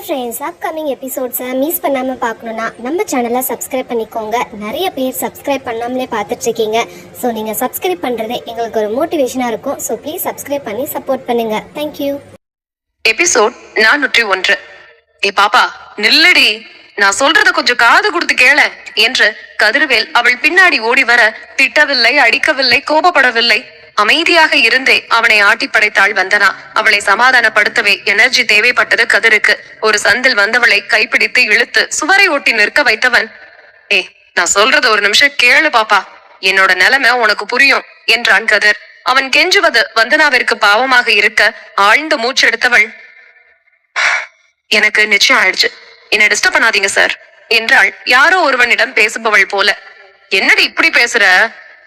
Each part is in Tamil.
ஃப்ரெண்ட்ஸ், அப்கமிங் எபிசோட்ஸை மிஸ் பண்ணாமல் பார்க்கணுன்னா நம்ம சேனலை சப்ஸ்கிரைப் பண்ணிக்கோங்க. நிறைய பேர் சப்ஸ்கிரைப் பண்ணாமலே பார்த்துட்ருக்கீங்க. ஸோ நீங்கள் சப்ஸ்கிரைப் பண்ணுறது எங்களுக்கு ஒரு மோட்டிவேஷனாக இருக்கும். ஸோ ப்ளீஸ் சப்ஸ்கிரைப் பண்ணி சப்போர்ட் பண்ணுங்கள். தேங்க்யூ. எபிசோட் 401. ஏ பாப்பா நில்லடி, நான் சொல்றத கொஞ்சம் காது கொடுத்து கேள என்று கதிர்வேல் அவள் பின்னாடி ஓடி வர திட்டவில்லை, அடிக்கவில்லை, கோபப்படவில்லை. அமைதியாக இருந்தே அவனை ஆட்டி படைத்தாள் வந்தனா. அவளை சமாதானப்படுத்தவே எனர்ஜி தேவைப்பட்டது கதிருக்கு. ஒரு சந்தில் வந்தவளை கைப்பிடித்து இழுத்து சுவரை ஒட்டி நிற்க வைத்தவன், ஏ நான் சொல்றத ஒரு நிமிஷம் கேளு பாப்பா, என்னோட நிலைமை உனக்கு புரியும் என்றான் கதிர். அவன் கெஞ்சுவது வந்தனாவிற்கு பாவமாக இருக்க ஆழ்ந்த மூச்செடுத்தவள், எனக்கு நிச்சயம் ஆயிடுச்சு, என்ன டிஸ்டர்ப் பண்ணாதீங்க சார் என்றாள் யாரோ ஒருவனிடம் பேசுபவள் போல. என்னடி இப்படி பேசுற,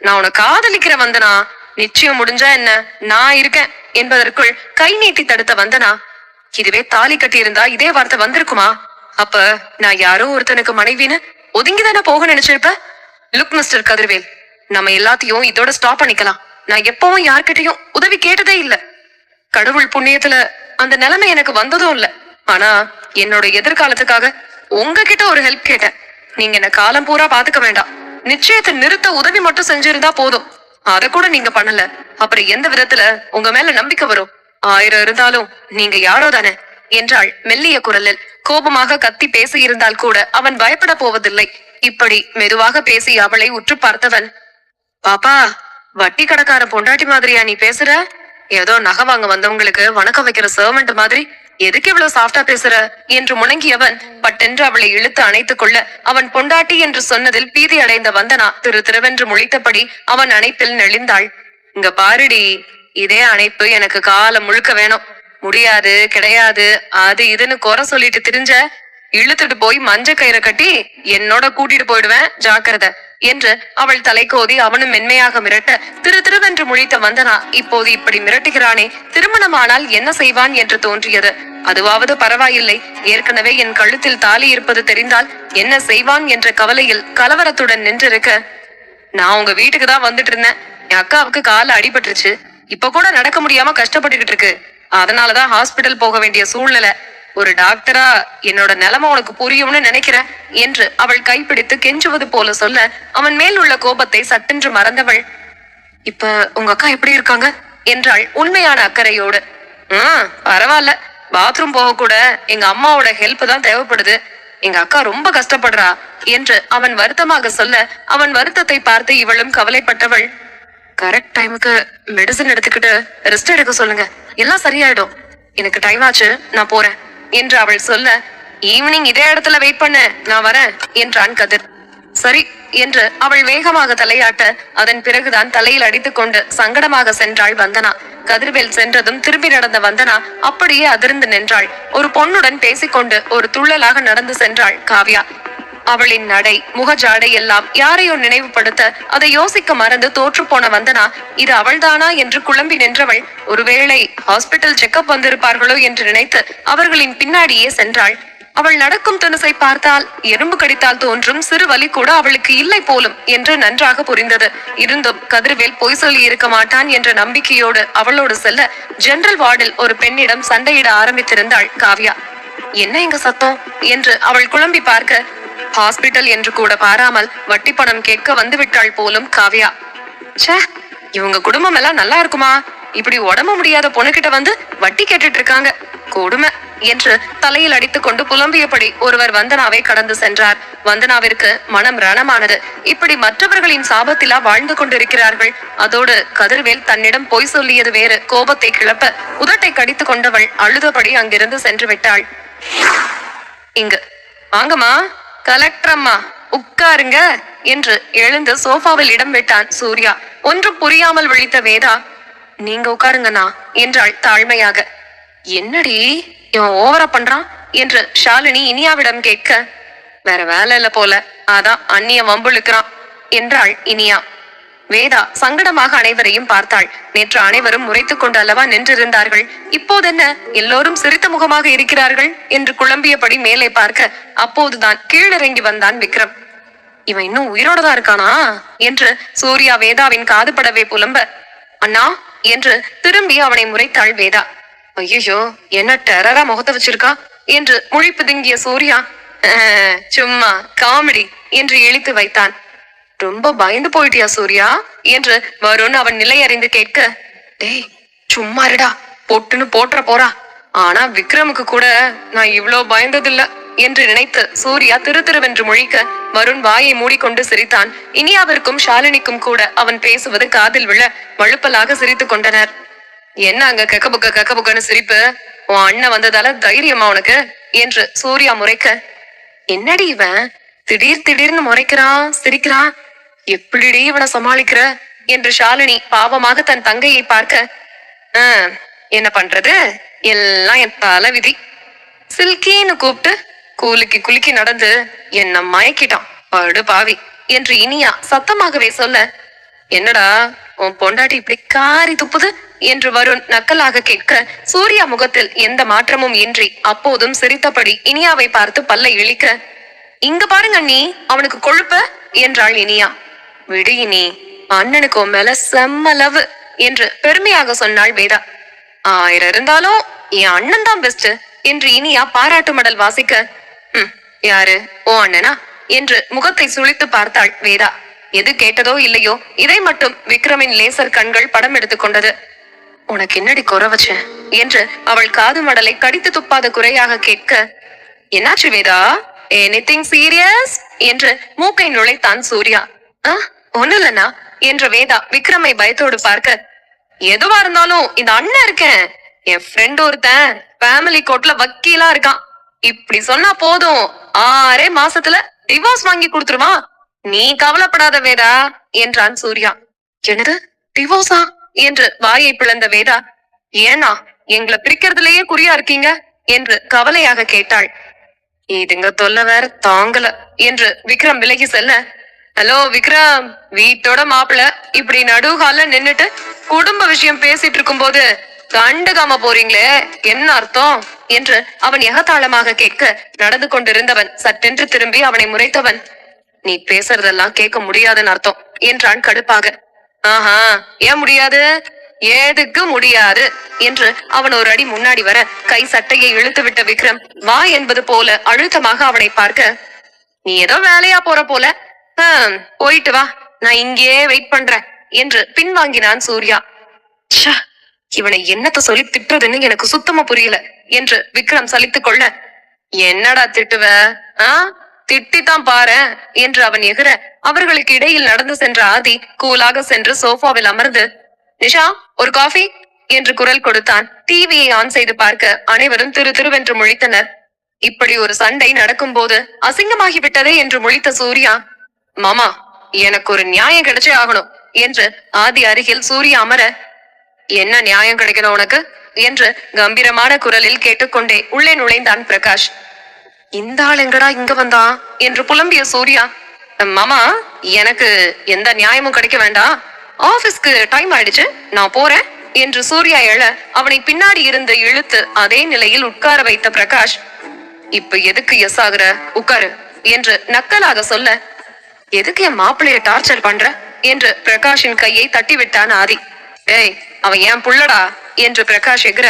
நான் உனக்கு காதலிக்கிற வந்தனா, நிச்சயம் முடிஞ்சா என்ன, நான் இருக்கேன் என்பதற்குள் கை நீட்டி தடுத்த வந்தனா, இதுவே தாலி கட்டி இருந்தா இதே வார்த்தை வந்திருக்குமா? அப்ப நான் யாரோ ஒருத்தனுக்கு மனைவின்னு ஒதுங்கிதானே போக நினைச்சிருப்ப. லுக் மிஸ்டர் கதிர்வேல், நம்ம எல்லாத்தையும் இதோட ஸ்டாப் பண்ணிக்கலாம். நான் எப்பவும் யார்கிட்டயும் உதவி கேட்டதே இல்ல. கடவுள் புண்ணியத்துல அந்த நிலைமை எனக்கு வந்ததும் இல்ல. ஆனா என்னோட எதிர்காலத்துக்காக உங்ககிட்ட ஒரு ஹெல்ப் கேட்டேன். நீங்க என்ன காலம் பூரா பாத்துக்க வேண்டாம், நிச்சயத்தை நிறுத்த உதவி மட்டும் செஞ்சிருந்தா போதும். அத கூட நீங்க பண்ணல. அப்புறம் எந்த விதத்துல உங்க மேல நம்பிக்கை வரும்? 1000 இருந்தாலும் நீங்க யாரோ தானே என்றாள் மெல்லிய குரலில். கோபமாக கத்தி பேசி இருந்தால் கூட அவன் பயப்பட போவதில்லை. இப்படி மெதுவாக பேசி அவளை உற்று பார்த்தவன், பாப்பா வட்டி கடைக்கார பொண்டாட்டி மாதிரியா நீ பேசுற? ஏதோ நகை வாங்க வந்தவங்களுக்கு வணக்கம் வைக்கிற சர்வெண்ட் மாதிரி எதுக்கு இவ்வளவு சாஃப்டா பேசுற என்று முணங்கியவன் பட்டென்று அவளை இழுத்து அணைத்துக் கொள்ள அவன் பொண்டாட்டி என்று சொன்னதில் பீதி அடைந்த வந்தனா திருவென்று முழித்தபடி அவன் அணைப்பில் நெளிந்தாள். இங்க பாருடி, இதே அணைப்பு எனக்கு காலம் முழுக்க வேணும். முடியாது, கிடையாது, அது இதுன்னு குறை சொல்லிட்டு திரிஞ்ச இழுத்துட்டு போய் மஞ்ச கயிறை கட்டி என்னோட கூட்டிட்டு போயிடுவேன், ஜாக்கிரதை என்று அவள் தலை கோதி அவனும் மென்மையாக மிரட்ட திருவென்று முழித்த வந்தனா இப்போது இப்படி மிரட்டுகிறானே, திருமணமானால் என்ன செய்வான் என்று தோன்றியது. அதுவாவது பரவாயில்லை, ஏற்கனவே என் கழுத்தில் தாலி இருப்பது தெரிந்தால் என்ன செய்வான் என்ற கவலையில் கலவரத்துடன் நின்றிருக்க, நான் உங்க வீட்டுக்கு தான் வந்துட்டு இருந்தேன். என் அக்காவுக்கு கால அடிபட்டுருச்சு, இப்ப கூட நடக்க முடியாம கஷ்டப்பட்டுக்கிட்டு இருக்கு. அதனாலதான் ஹாஸ்பிட்டல் போக வேண்டிய சூழ்நிலை. ஒரு டாக்டரா என்னோட நிலைமை உனக்கு புரியும்னு நினைக்கிறேன் என்று அவள் கைப்பிடித்து கெஞ்சுவது போல சொல்ல அவன் மேல் உள்ள கோபத்தை சட்டென்று மறந்தவள், இப்ப உங்க அக்கா எப்படி இருக்காங்க என்றாள் உண்மையான அக்கறையோடு. பரவாயில்ல, பாத்ரூம் போக கூட எங்க அம்மாவோட ஹெல்ப் தான் தேவைப்படுது. எங்க அக்கா ரொம்ப கஷ்டப்படுறா என்று அவன் வருத்தமாக சொல்ல அவன் வருத்தத்தை பார்த்து இவளும் கவலைப்பட்டவள், கரெக்ட் டைமுக்கு மெடிசன் எடுத்துக்கிட்டு ரெஸ்ட் எடுக்க சொல்லுங்க, எல்லாம் சரியாயிடும். எனக்கு டைம் ஆச்சு, நான் போறேன் என்று அவள் சொல்ல, ஈவினிங் இதே இடத்துல வெயிட் பண்ண, நான் வரேன் என்றான் கதிர். சரி என்று அவள் வேகமாக தலையாட்ட அதன் பிறகுதான் தலையில் அடித்துக் கொண்டு சங்கடமாக சென்றாள் வந்தனா. கதிர்வேல் சென்றதும் திரும்பி நடந்த வந்தனா அப்படியே அதிர்ந்து நின்றாள். ஒரு பொண்ணுடன் பேசிக்கொண்டு ஒரு துள்ளலாக நடந்து சென்றாள் காவ்யா. அவளின் நடை, முகஜாடை எல்லாம் யாரையோ நினைவுபடுத்த அதை யோசிக்க மறந்து தோற்று போன வந்தனா இது அவள்தானா என்று குழம்பி நின்றவள் ஒருவேளை ஹாஸ்பிட்டல் செக்அப் வந்திருப்பார்களோ என்று நினைத்து அவர்களின் பின்னாடியே சென்றாள். அவள் நடக்கும் தினசை பார்த்தால் எறும்பு கடித்தால் தோன்றும் சிறு வலி கூட அவளுக்கு இல்லை போலும் என்று நன்றாக புரிந்தது. இருந்தும் கதிர்வேல் பொய் சொல்லி இருக்க மாட்டான் என்ற நம்பிக்கையோடு அவளோடு செல்ல ஜெனரல் வார்டில் ஒரு பெண்ணிடம் சண்டையிட ஆரம்பித்திருந்தாள் காவ்யா. என்ன இங்க சத்தம் என்று அவள் குழம்பி பார்க்க, ஹாஸ்பிட்டல் என்று கூட பாராமல் வட்டி பணம் கேட்க வந்து விட்டாள் போலும் காவ்யா. ச்சே, இவங்க குடும்பம் எல்லாம் நல்லா இருக்குமா? இப்படி உடம்பு முடியாத பொண்ணுகிட்ட வந்து வட்டி கேட்டுட்டு இருக்காங்க, கொடுமை என்று தலையில் அடித்துக் கொண்டு புலம்பியபடி ஒருவர் வந்தனாவை கடந்து சென்றார். வந்தனாவிற்கு மனம் ரணமானது. இப்படி மற்றவர்களின் சாபத்திலா வாழ்ந்து கொண்டிருக்கிறார்கள். அதோடு கதிர்வேல் தன்னிடம் பொய் சொல்லியது வேறு கோபத்தை கிளப்ப உதட்டை கடித்து கொண்டவள் அழுதபடி அங்கிருந்து சென்று விட்டாள். இங்கு வாங்கம்மா, கலெக்டர் அம்மா உட்காருங்க என்று எழுந்து சோஃபாவில் இடம் விட்டான் சூர்யா. ஒன்றும் புரியாமல் விழித்த வேதா, நீங்க உட்காருங்கண்ணா என்றாள் தாழ்மையாக. என்னடி இவன் ஓவரா பண்றான் என்று ஷாலினி இனியாவிடம் கேட்க, வேற வேலை இல்ல போல, அதான் அந்நிய வம்புழுக்கிறான் என்றாள் இனியா. வேதா சங்கடமாக அனைவரையும் பார்த்தாள். நேற்று அனைவரும் முறைத்துக் கொண்டு அல்லவா நின்றிருந்தார்கள், இப்போதென்ன எல்லோரும் சிரித்த முகமாக இருக்கிறார்கள் என்று குழம்பியபடி மேலே பார்க்க அப்போதுதான் கீழிறங்கி வந்தான் விக்ரம். இவன் இன்னும் உயிரோடதான் இருக்கானா என்று சூர்யா வேதாவின் காதுபடவே புலம்ப, அண்ணா என்று திரும்பி அவனை முறைத்தாள் வேதா. ஐயோ, என்ன டெரரா முகத்தை வச்சிருக்கா என்று முழிப்பு திங்கிய சூர்யா சும்மா காமெடி என்று இழித்து வைத்தான். ரொம்ப பயந்து போயிட்டியா சூர்யா என்று வருண் அவன் நிலை அறிந்து கேட்க, டேய் சும்மா இருடா, பொட்டுன்னு போட்டுற போறா. ஆனா விக்ரமுக்கு கூட நான் இவ்ளோ பயந்ததில்ல என்று நினைத்து சூர்யா திருதிருவென்று முழிக்க வருண் வாயை மூடிக்கொண்டு சிரித்தான். இனியாவிற்கும் ஷாலினிக்கும் கூட அவன் பேசுவது காதில் விழ வழுப்பலாக சிரித்துக் கொண்டனர். என்ன அங்க கக்கபுக்கன்னு சிரிப்பு? உன் அண்ணன் வந்ததால தைரியமா உனக்கு என்று சூர்யா முறைக்க, என்னடி இவன் திடீர்னு முறைக்கிறான் சிரிக்கிறான், எப்படிடி இவனை சமாளிக்கிற என்று ஷாலினி பாவமாக தன் தங்கையை பார்க்க, என்ன பண்றது, எல்லாம் என் தலை விதி. சில்கின்னு கூப்பிட்டு குலுக்கி நடந்து என்ன மயக்கிட்டான் படு பாவி என்று இனியா சத்தமாகவே சொல்ல, என்னடா உன் பொண்டாட்டி இப்படி காரி துப்புது என்று வருண் நக்கலாக கேட்க சூர்யா முகத்தில் எந்த மாற்றமும் இன்றி அப்போதும் சிரித்தபடி இனியாவை பார்த்து பல்லை இழிக்க, இங்க பாருங்க அண்ணி அவனுக்கு கொழுப்ப என்றாள் இனியா. விடு இனி, அண்ணனுக்கு உன் மேல செம்ம லவ் என்று பெருமையாக சொன்னாள் வேதா. 1000 இருந்தாலும் என் அண்ணன் தான் பெஸ்ட் என்று இனியா பாராட்டு மடல் வாசிக்க, யாரு ஓ அண்ணனா என்று முகத்தை சுளித்து பார்த்தாள் வேதா. எது கேட்டதோ இல்லையோ இதை மட்டும் விக்ரமின் லேசர் கண்கள் படம் எடுத்துக் கொண்டது. உனக்கு என்னடி குறை வச்சேன் என்று அவள் காது மடலை கடித்து துப்பாத குறையாக கேட்க, என்னாச்சு வேதா, எனிதிங் சீரியஸ் என்று மூக்கை நுழைத்தான் சூர்யா. ஒண்ணு இல்லனா என்ற வேதா விக்ரமை பயத்தோடு பார்க்க, எதுவா இருந்தாலும் இந்த அண்ணன் இருக்கேன், என் ஃப்ரெண்ட் ஒருத்தன் ஃபேமிலி கோர்ட்ல வக்கீலா இருக்கான், இப்படி சொன்னா போதும் 6 மாசத்துல டிவோர்ஸ் வாங்கி கொடுத்துருவான், நீ கவலைப்படாத வேதா என்றான் சூர்யா. என்னது டிவோர்ஸா என்று வாயை பிளந்த வேதா, ஏனா எங்களை பிரிக்கிறதுலயே குறியா இருக்கீங்க என்று கவலையாக கேட்டாள். இதுங்க தொல்ல வேற தாங்கல என்று விக்ரம் விலகி செல்ல, ஹலோ விக்ரம், வீட்டோட மாப்பிள்ள இப்படி நடுகால நின்னுட்டு குடும்ப விஷயம் பேசிட்டு இருக்கும் போது கண்டுகாம போறீங்களே என்ன அர்த்தம் என்று அவன் எகத்தாளமாக கேட்க நடந்து கொண்டிருந்தவன் சட்டென்று திரும்பி அவனை முறைத்தவன், நீ பேசுறதெல்லாம் கேட்க முடியாதுன்னு அர்த்தம் என்றான் கடுப்பாக. ஆஹா, ஏன் முடியாது, எதுக்கு முடியாது என்று அவன் ஒரு அடி முன்னாடி வர கை சட்டையை இழுத்து விட்ட விக்ரம் வா என்பது போல அழுத்தமாக அவனை பார்க்க, நீ ஏதோ வேலையா போற போல, போயிட்டு வா, நான் இங்கேயே வெயிட் பண்றேன் என்று பின்வாங்கினான் சூர்யா. இவனை என்னத்த சொல்லி திட்டுறதுன்னு எனக்கு சுத்தமா புரியல என்று விக்ரம் சலித்துக் கொள்ள, என்னடா திட்டுவ, திட்டித்தான் பாரு என்று அவன் எகிற அவர்களுக்கு இடையில் நடந்து சென்ற ஆதி கூலாக சென்று சோஃபாவில் அமர்ந்து, நிஷா ஒரு காஃபி என்று குரல் கொடுத்தான். டிவியை ஆன் செய்து பார்க்க அனைவரும் திருவென்று முழித்தனர். இப்படி ஒரு சண்டை நடக்கும் போது அசிங்கமாகிவிட்டதே என்று முழித்த சூர்யா, மாமா எனக்கு ஒரு நியாயம் கிடைச்சே ஆகணும் என்று ஆதி அருகில் சூர்யா அமர, என்ன நியாயம் கிடைக்கணும் உனக்கு என்று கம்பீரமான குரலில் கேட்டுக்கொண்டே உள்ளே நுழைந்தான் பிரகாஷ். இந்த ஆள் எங்கடா இங்க வந்தா என்று புலம்பிய சூர்யா, மாமா எனக்கு எந்த நியாயமும் கிடைக்க வேண்டாம், ஆபீஸ்க்கு டைம் ஆயிடுச்சு, நான் போறேன் என்று சூர்யா எழ அவனை பின்னாடி இருந்து இழுத்து அதே நிலையில் உட்கார வைத்த பிரகாஷ், இப்ப எதுக்கு எஸ் ஆகுற, உட்காரு என்று நக்கலாக சொல்ல, எதுக்கு என் மாப்பிள்ளைய டார்ச்சர் பண்ற என்று பிரகாஷின் கையை தட்டி விட்டான் ஆதி. ஏய் அவன் என் புள்ளடா என்று பிரகாஷ் எகிற,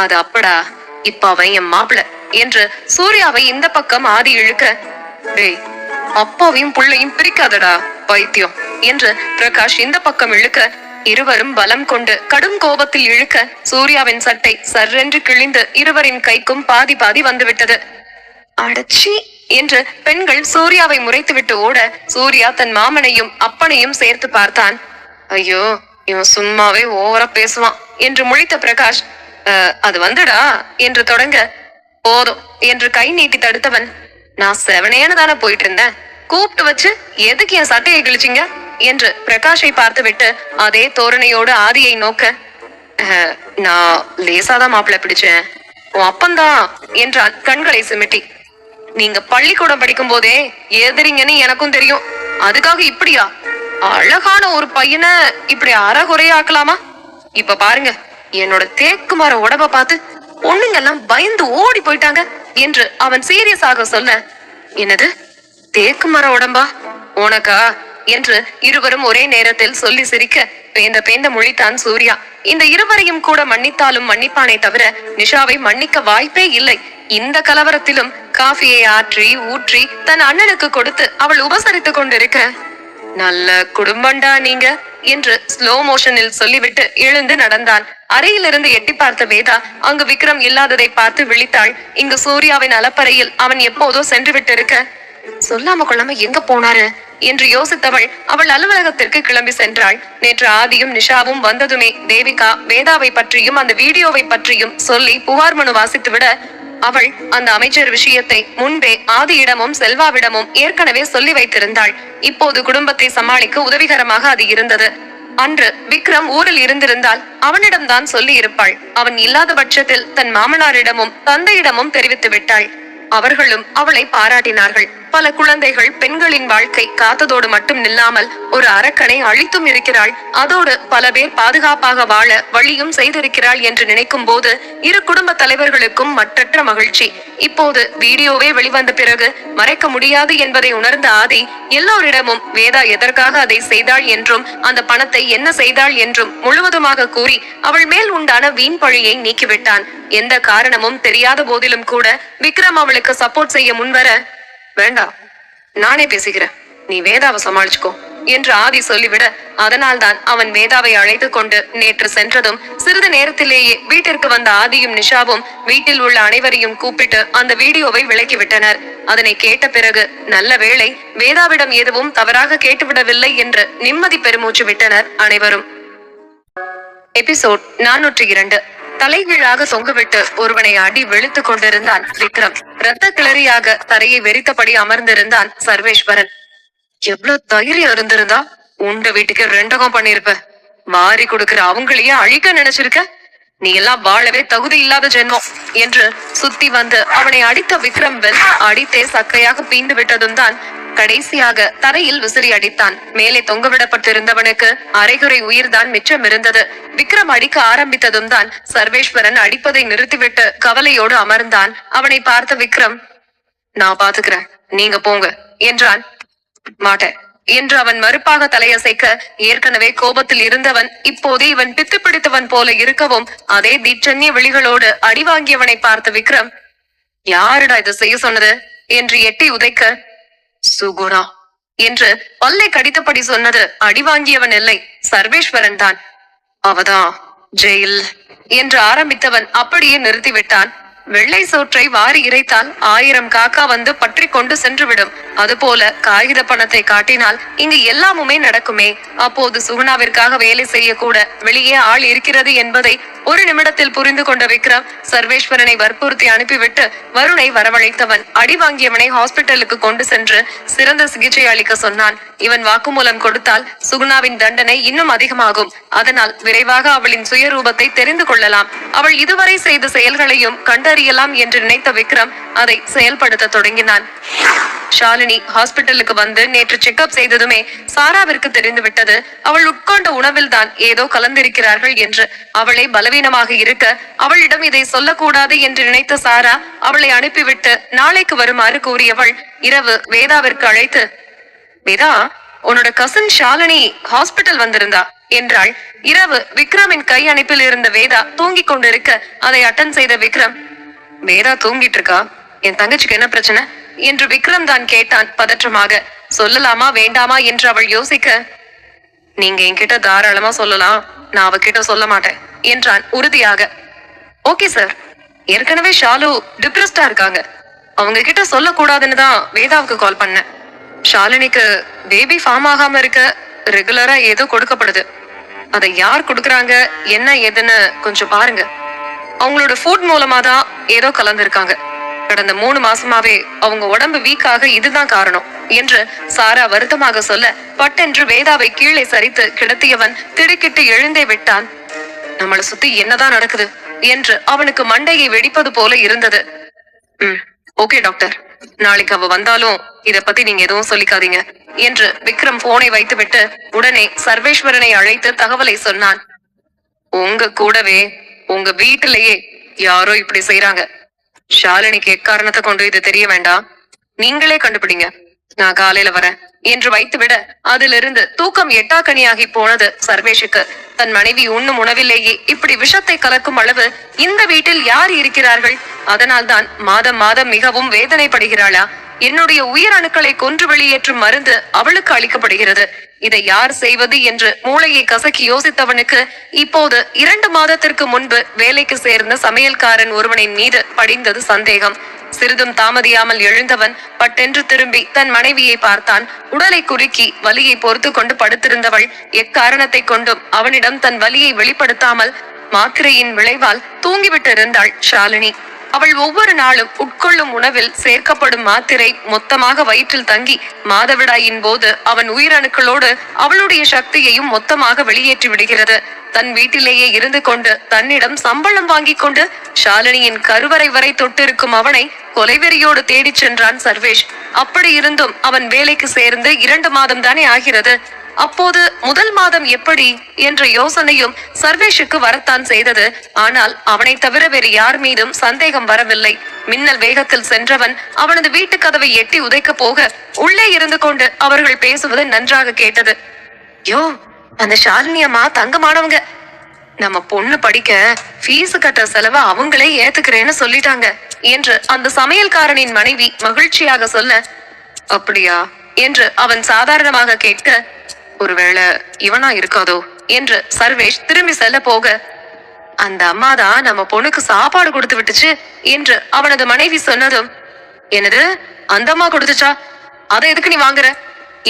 அது அப்படா, இப்ப அவன் என் மாப்பிள்ள என்று சூர்யாவை இந்த பக்கம் ஆதி இழுக்க, ஏய் அப்பாவையும் புள்ளையும் பிரிக்காதடா பைத்தியம் என்று பிரகாஷ் இந்த பக்கம் இழுக்க இருவரும் பலம் கொண்டு கடும் கோபத்தில் இழுக்க சூர்யாவின் சட்டை சர்ரென்று கிழிந்து இருவரின் கைக்கும் பாதி வந்துவிட்டது. அடச்சி என்று பெண்கள் சூர்யாவை முறைத்துவிட்டு ஓட சூர்யா தன் மாமனையும் அப்பனையும் சேர்த்து பார்த்தான். ஐயோ இவன் சும்மாவே ஓவரா பேசுவான் என்று முழித்த பிரகாஷ், அது வந்துடா என்று தொடங்க, போதும் என்று கை நீட்டி தடுத்தவன், நான் செவனேன்னு தானே போயிட்டு இருந்தேன், கூப்பிட்டு வச்சு எதுக்கு என் சட்டையை கிழிச்சிங்க என்று பிரகாஷை பார்த்து விட்டு அதே தோரணையோடு ஆதியை நோக்க, நான் லேசாதான் மாப்பிள்ளை பிடிச்சேன், உன் அப்பந்தான் என்றான் கண்களை சிமிட்டி. நீங்க பள்ளிக்கூடம் படிக்கும் போதே எதிரிங்கன்னு எனக்கும் தெரியும், அதுக்காக இப்படியா அழகான ஒரு பையனை இப்படி அறகுறையாக்கலாமா? இப்ப பாருங்க என்னோட தேக்கு மர உடம்ப பார்த்து பொண்ணுங்க எல்லாம் பயந்து ஓடி போயிட்டாங்க என்று அவன் சீரியஸாக சொல்ல, என்னது தேக்கு மர உடம்பா உனக்கா என்று இருவரும் ஒரே நேரத்தில் சொல்லி சிரிக்க பேந்த முழித்தான் சூர்யா. இந்த இருவரையும் கூட மன்னித்தாலும் மன்னிப்பானே தவிர நிஷாவை மன்னிக்க வாய்ப்பே இல்லை இந்த கலவரத்திலும் காஃபியை ஆற்றி ஊற்றி தன் அண்ணனுக்கு கொடுத்து அவள் உபசரித்துக் கொண்டிருக்க, நல்ல குடும்பம்டா நீங்க என்று ஸ்லோ மோஷனில் சொல்லிவிட்டு எழுந்து நடந்தான். அறையிலிருந்து எட்டி பார்த்த வேதா அங்கு விக்ரம் இல்லாததை பார்த்து விழித்தாள். இங்கு சூர்யாவின் அலப்பறையில் அவன் எப்போதோ சென்று விட்டிருக்க, சொல்லாம கொள்ளாம எங்க போனாரு என்று யோசித்தவள் அவள் அலுவலகத்திற்கு கிளம்பி சென்றாள். நேற்று ஆதியும் நிஷாவும் வந்ததுமே தேவிகா வேதாவை பற்றியும் அந்த வீடியோவை பற்றியும் சொல்லி புகார் மனு வாசித்துவிட, அவள் அந்த அமைச்சர் விஷயத்தை முன்பே ஆதியிடமும் செல்வாவிடமும் ஏற்கனவே சொல்லி வைத்திருந்தாள். இப்போது குடும்பத்தை சமாளிக்க உதவிகரமாக அது இருந்தது. அன்று விக்ரம் ஊரில் இருந்திருந்தால் அவனிடம்தான் சொல்லி இருப்பாள். அவன் இல்லாத பட்சத்தில் தன் மாமனாரிடமும் தந்தையிடமும் தெரிவித்து விட்டாள். அவர்களும் அவளை பாராட்டினார்கள். பல குழந்தைகள் பெண்களின் வாழ்க்கை காத்ததோடு மட்டும் நில்லாமல் ஒரு அரக்கனை அழித்தும் இருக்கிறாள். அதோடு பல பேர் பாதுகாப்பாக வாழ வழியும் செய்திருக்கிறாள் என்று நினைக்கும் போது இரு குடும்ப தலைவர்களுக்கும் மற்றற்ற மகிழ்ச்சி. இப்போது வீடியோவே வெளிவந்த பிறகு மறைக்க முடியாது என்பதை உணர்ந்த ஆதி எல்லோரிடமும் வேதா எதற்காக அதை செய்தாள் என்றும் அந்த பணத்தை என்ன செய்தாள் என்றும் முழுவதுமாக கூறி அவள் மேல் உண்டான வீண் பழியை நீக்கிவிட்டான். எந்த காரணமும் தெரியாத போதிலும் கூட விக்ரம் அவளுக்கு சப்போர்ட் செய்ய முன்வர, வேண்டாம் நானே பேசுகிறேன், நீ வேதாவை சமாளிச்சுக்கோ என்று ஆதி சொல்லிவிட, அதனால்தான் அவன் வேதாவை அழைத்து கொண்டு நேற்று சென்றதும் சிறிது நேரத்திலேயே வீட்டிற்கு வந்த ஆதியும் நிஷாவும் வீட்டில் உள்ள அனைவரையும் கூப்பிட்டு அந்த வீடியோவை விலக்கிவிட்டனர். அதனை கேட்ட பிறகு நல்ல வேளை வேதாவிடம் எதுவும் தவறாக கேட்டுவிடவில்லை என்று நிம்மதி பெருமூச்சு விட்டனர் அனைவரும். எபிசோட் 402. தலைகீழாக தொங்குவிட்டு ஒருவனை அடி வெளுத்துக் கொண்டிருந்தான் விக்ரம். இரத்த கிளறியாக தரையை வெறித்தபடி அமர்ந்திருந்தான் சர்வேஸ்வரன். எவ்வளவு தைரியம் இருந்திருந்தா உண்ட வீட்டுக்கு ரெண்டகம் பண்ணிருப்ப. மாறி கொடுக்கிற அவங்களையே அழிக்க நினைச்சிருக்க. நீ எல்லாம் வாழவே தகுதி இல்லாத ஜென்மம் என்று சுத்தி வந்து அவனை அடித்த விக்ரம் அடித்தே சக்கையாக பீண்டு விட்டதும் தான் கடைசியாக தரையில் விசிறி அடித்தான். மேலே தொங்கவிடப்பட்டிருந்தவனுக்கு அரைகுறை உயிர்தான் மிச்சம் இருந்தது. விக்ரம் அடிக்க ஆரம்பித்ததும் தான் சர்வேஸ்வரன் அடிப்பதை நிறுத்திவிட்டு கவலையோடு அமர்ந்தான். அவனை பார்த்த விக்ரம், நான் பாத்துக்கிறேன், நீங்க போங்க என்றான். மாட்டேன் என்று அவன் மறுப்பாக தலையசைக்க, ஏற்கனவே கோபத்தில் இருந்தவன் இப்போதே இவன் பித்து பிடித்தவன் போல இருக்கவும் அதே தீட்சண்ய விழிகளோடு அடி வாங்கியவனை பார்த்த விக்ரம், யாருடா இதை செய்ய சொன்னது என்று எட்டி உதைக்க, சுகுணா என்று பல்லை கடித்தபடி சொன்னது அடி வாங்கியவன் இல்லை, சர்வேஸ்வரன் தான். அவதான் ஜெயில் என்று ஆரம்பித்தவன் அப்படியே நிறுத்திவிட்டான். வெள்ளை சோற்றை வாரி இறைத்தால் 1000 காக்கா வந்து பற்றி கொண்டு சென்றுவிடும். அதுபோல காகித பணத்தை காட்டினால் இங்கு எல்லாமுமே நடக்குமே. அப்போது சுகுணாவிற்காக வேலை செய்ய கூட வெளியே ஆள் இருக்கிறது என்பதை ஒரு நிமிடத்தில் புரிந்து கொண்ட விக்ரம் சர்வேஸ்வரனை வற்புறுத்தி அனுப்பிவிட்டு வருணை வரவழைத்தவன் அடி வாங்கியவனை ஹாஸ்பிட்டலுக்கு கொண்டு சென்று சிறந்த சிகிச்சை அளிக்க சொன்னான். இவன் வாக்குமூலம் கொடுத்தால் சுகுணாவின் தண்டனை இன்னும் அதிகமாகும். அதனால் விரைவாக அவளின் சுயரூபத்தை தெரிந்து கொள்ளலாம், அவள் இதுவரை செய்த செயல்களையும் கண்டறியலாம் என்று நினைத்த விக்ரம் அதை செயல்படுத்த தொடங்கினான். ஷாலினி ஹாஸ்பிட்டலுக்கு வந்து நேற்று செக்அப் செய்ததுமே சாராவிற்கு தெரிந்து விட்டது. அவள் உட்கொண்ட உணவில் தான் ஏதோ கலந்திருக்கிறார்கள் என்று. அவளை பலவீனமாக இருக்க அவளிடம் இதை சொல்லக்கூடாது என்று நினைத்த சாரா அவளை அனுப்பிவிட்டு நாளைக்கு வருமாறு கூறியவள் இரவு வேதாவிற்கு அழைத்து, வேதா, உன்னோட கசின் ஷாலினி ஹாஸ்பிட்டல் வந்திருந்தா என்றாள். இரவு விக்ரமின் கை அணைப்பில் இருந்த வேதா தூங்கிக் கொண்டிருக்க அதை அட்டன் செய்த விக்ரம், வேதா தூங்கிட்டு இருக்கா, என் தங்கச்சிக்கு என்ன பிரச்சனை என்று விக்ரம் தான் கேட்டான் பதற்றமாக. சொல்லலாமா வேண்டாமா என்று அவள் யோசிக்க, நீங்க என்கிட்ட தாராளமா சொல்லலாம், நான் அவகிட்ட சொல்ல மாட்டேன் என்றான் உறுதியாக. ஓகே சார், ஏற்கனவே ஷாலு டிப்ரெஸ்டா இருக்காங்க, அவங்க கிட்ட சொல்லக்கூடாதுன்னு தான் வேதாவுக்கு கால் பண்ணேன். ஷாலினிக்கு பேபி ஃபார்ம் ஆகாம இருக்க ரெகுலரா ஏதோ கொடுக்கப்படுது, அதை யார் கொடுக்கறாங்க என்ன ஏதுன்னு கொஞ்சம் பாருங்க. அவங்களோட ஃபுட் மூலமா தான் ஏதோ கலந்துருக்காங்க. கடந்த 3 மாசமாவே அவங்க உடம்பு வீக்காக இதுதான் காரணம் என்று சாரா வருத்தமாக சொல்ல, பட்டென்று வேதாவை கீழே சரித்து கிடத்தியவன் திடுக்கிட்டு எழுந்தே விட்டான். நம்மளை சுத்தி என்னதான் நடக்குது என்று அவனுக்கு மண்டையை வெடிப்பது போல இருந்தது. ஓகே டாக்டர், நாளைக்கு அவ வந்தாலும் இத பத்தி நீங்க எதுவும் சொல்லிக்காதீங்க என்று விக்ரம் போனை வைத்துவிட்டு உடனே சர்வேஸ்வரனை அழைத்து தகவலை சொன்னான். உங்க கூடவே உங்க வீட்டிலேயே யாரோ இப்படி செய்யறாங்க. ஷாலினிக்கு எக்காரணத்தை கொண்டு இது தெரிய வேண்டாம், நீங்களே கண்டுபிடிங்க. நான் காலையில வரேன் என்று வைத்துவிட அதிலிருந்து தூக்கம் எட்டாக்கனியாகி போனது சர்வேஷுக்கு. தன் மனைவி உண்ணும் உணவிலேயே இப்படி விஷத்தை கலக்கும் அளவு இந்த வீட்டில் யார் இருக்கிறார்கள்? அதனால்தான் மாதம் மாதம் மிகவும் வேதனைப்படுகிறாளா? என்னுடைய உயிர் அணுக்களை கொன்று வெளியேற்றும் மருந்து அவளுக்கு அளிக்கப்படுகிறது. இதை யார் செய்வது என்று மூளையை கசக்கி யோசித்தவனுக்கு இப்போது 2 மாதத்திற்கு முன்பு வேலைக்கு சேர்ந்த சமையல்காரன் ஒருவனின் மீது படிந்தது சந்தேகம். சிறிதும் தாமதியாமல் எழுந்தவன் பட்டென்று திரும்பி தன் மனைவியை பார்த்தான். உடலை குறுக்கி வலியை பொறுத்து கொண்டு படுத்திருந்தவள் எக்காரணத்தை கொண்டும் அவனிடம் தன் வலியை வெளிப்படுத்தாமல் மாத்திரையின் விளைவால் தூங்கிவிட்டு இருந்தாள் ஷாலினி. அவள் ஒவ்வொரு நாளும் உட்கொள்ளும் உணவில் சேர்க்கப்படும் மாத்திரை மொத்தமாக வயிற்றில் தங்கி மாதவிடாயின் போது அவன் உயிரணுக்களோடு அவளுடைய சக்தியையும் மொத்தமாக வெளியேற்றி விடுகிறது. தன் வீட்டிலேயே இருந்து கொண்டு தன்னிடம் சம்பளம் வாங்கி கொண்டு ஷாலினியின் கருவறை வரை தொட்டிருக்கும் அவனை கொலைவெறியோடு தேடிச் சென்றான் சர்வேஷ். அப்படி இருந்தும் அவன் வேலைக்கு சேர்ந்து 2 மாதம் தானே ஆகிறது. அப்போது முதல் மாதம் எப்படி என்ற யோசனையும் சர்வேஷுக்கு வரத்தான் செய்தது. ஆனால் அவனை தவிர வேறு யார் மீதும் சந்தேகம் வரவில்லை. மின்னல் வேகத்தில் சென்றவன் அவனது வீட்டு கதவை எட்டி உதைக்க போக உள்ளே இருந்து கொண்டு அவர்கள் பேசுவது நன்றாக கேட்டது. யோ, அந்த ஷாலினி அம்மா தங்கமானவங்க. நம்ம பொண்ணு படிக்க ஃபீஸ் கட்டுற செலவை அவங்களே ஏத்துக்கிறேன்னு சொல்லிட்டாங்க என்று அந்த சமையல்காரனின் மனைவி மகிழ்ச்சியாக சொல்ல, அப்படியா என்று அவன் சாதாரணமாக கேட்க, ஒருவேளை இவனா இருக்காதோ என்று சர்வேஷ் திரும்பி செல்ல போக, அந்த அம்மாதான் நம்ம பொண்ணுக்கு சாப்பாடு கொடுத்து விட்டுச்சு என்று அவனது மனைவி சொன்னதும், என்னது அந்த அம்மா கொடுத்துச்சா? அதை எதுக்கு நீ வாங்குற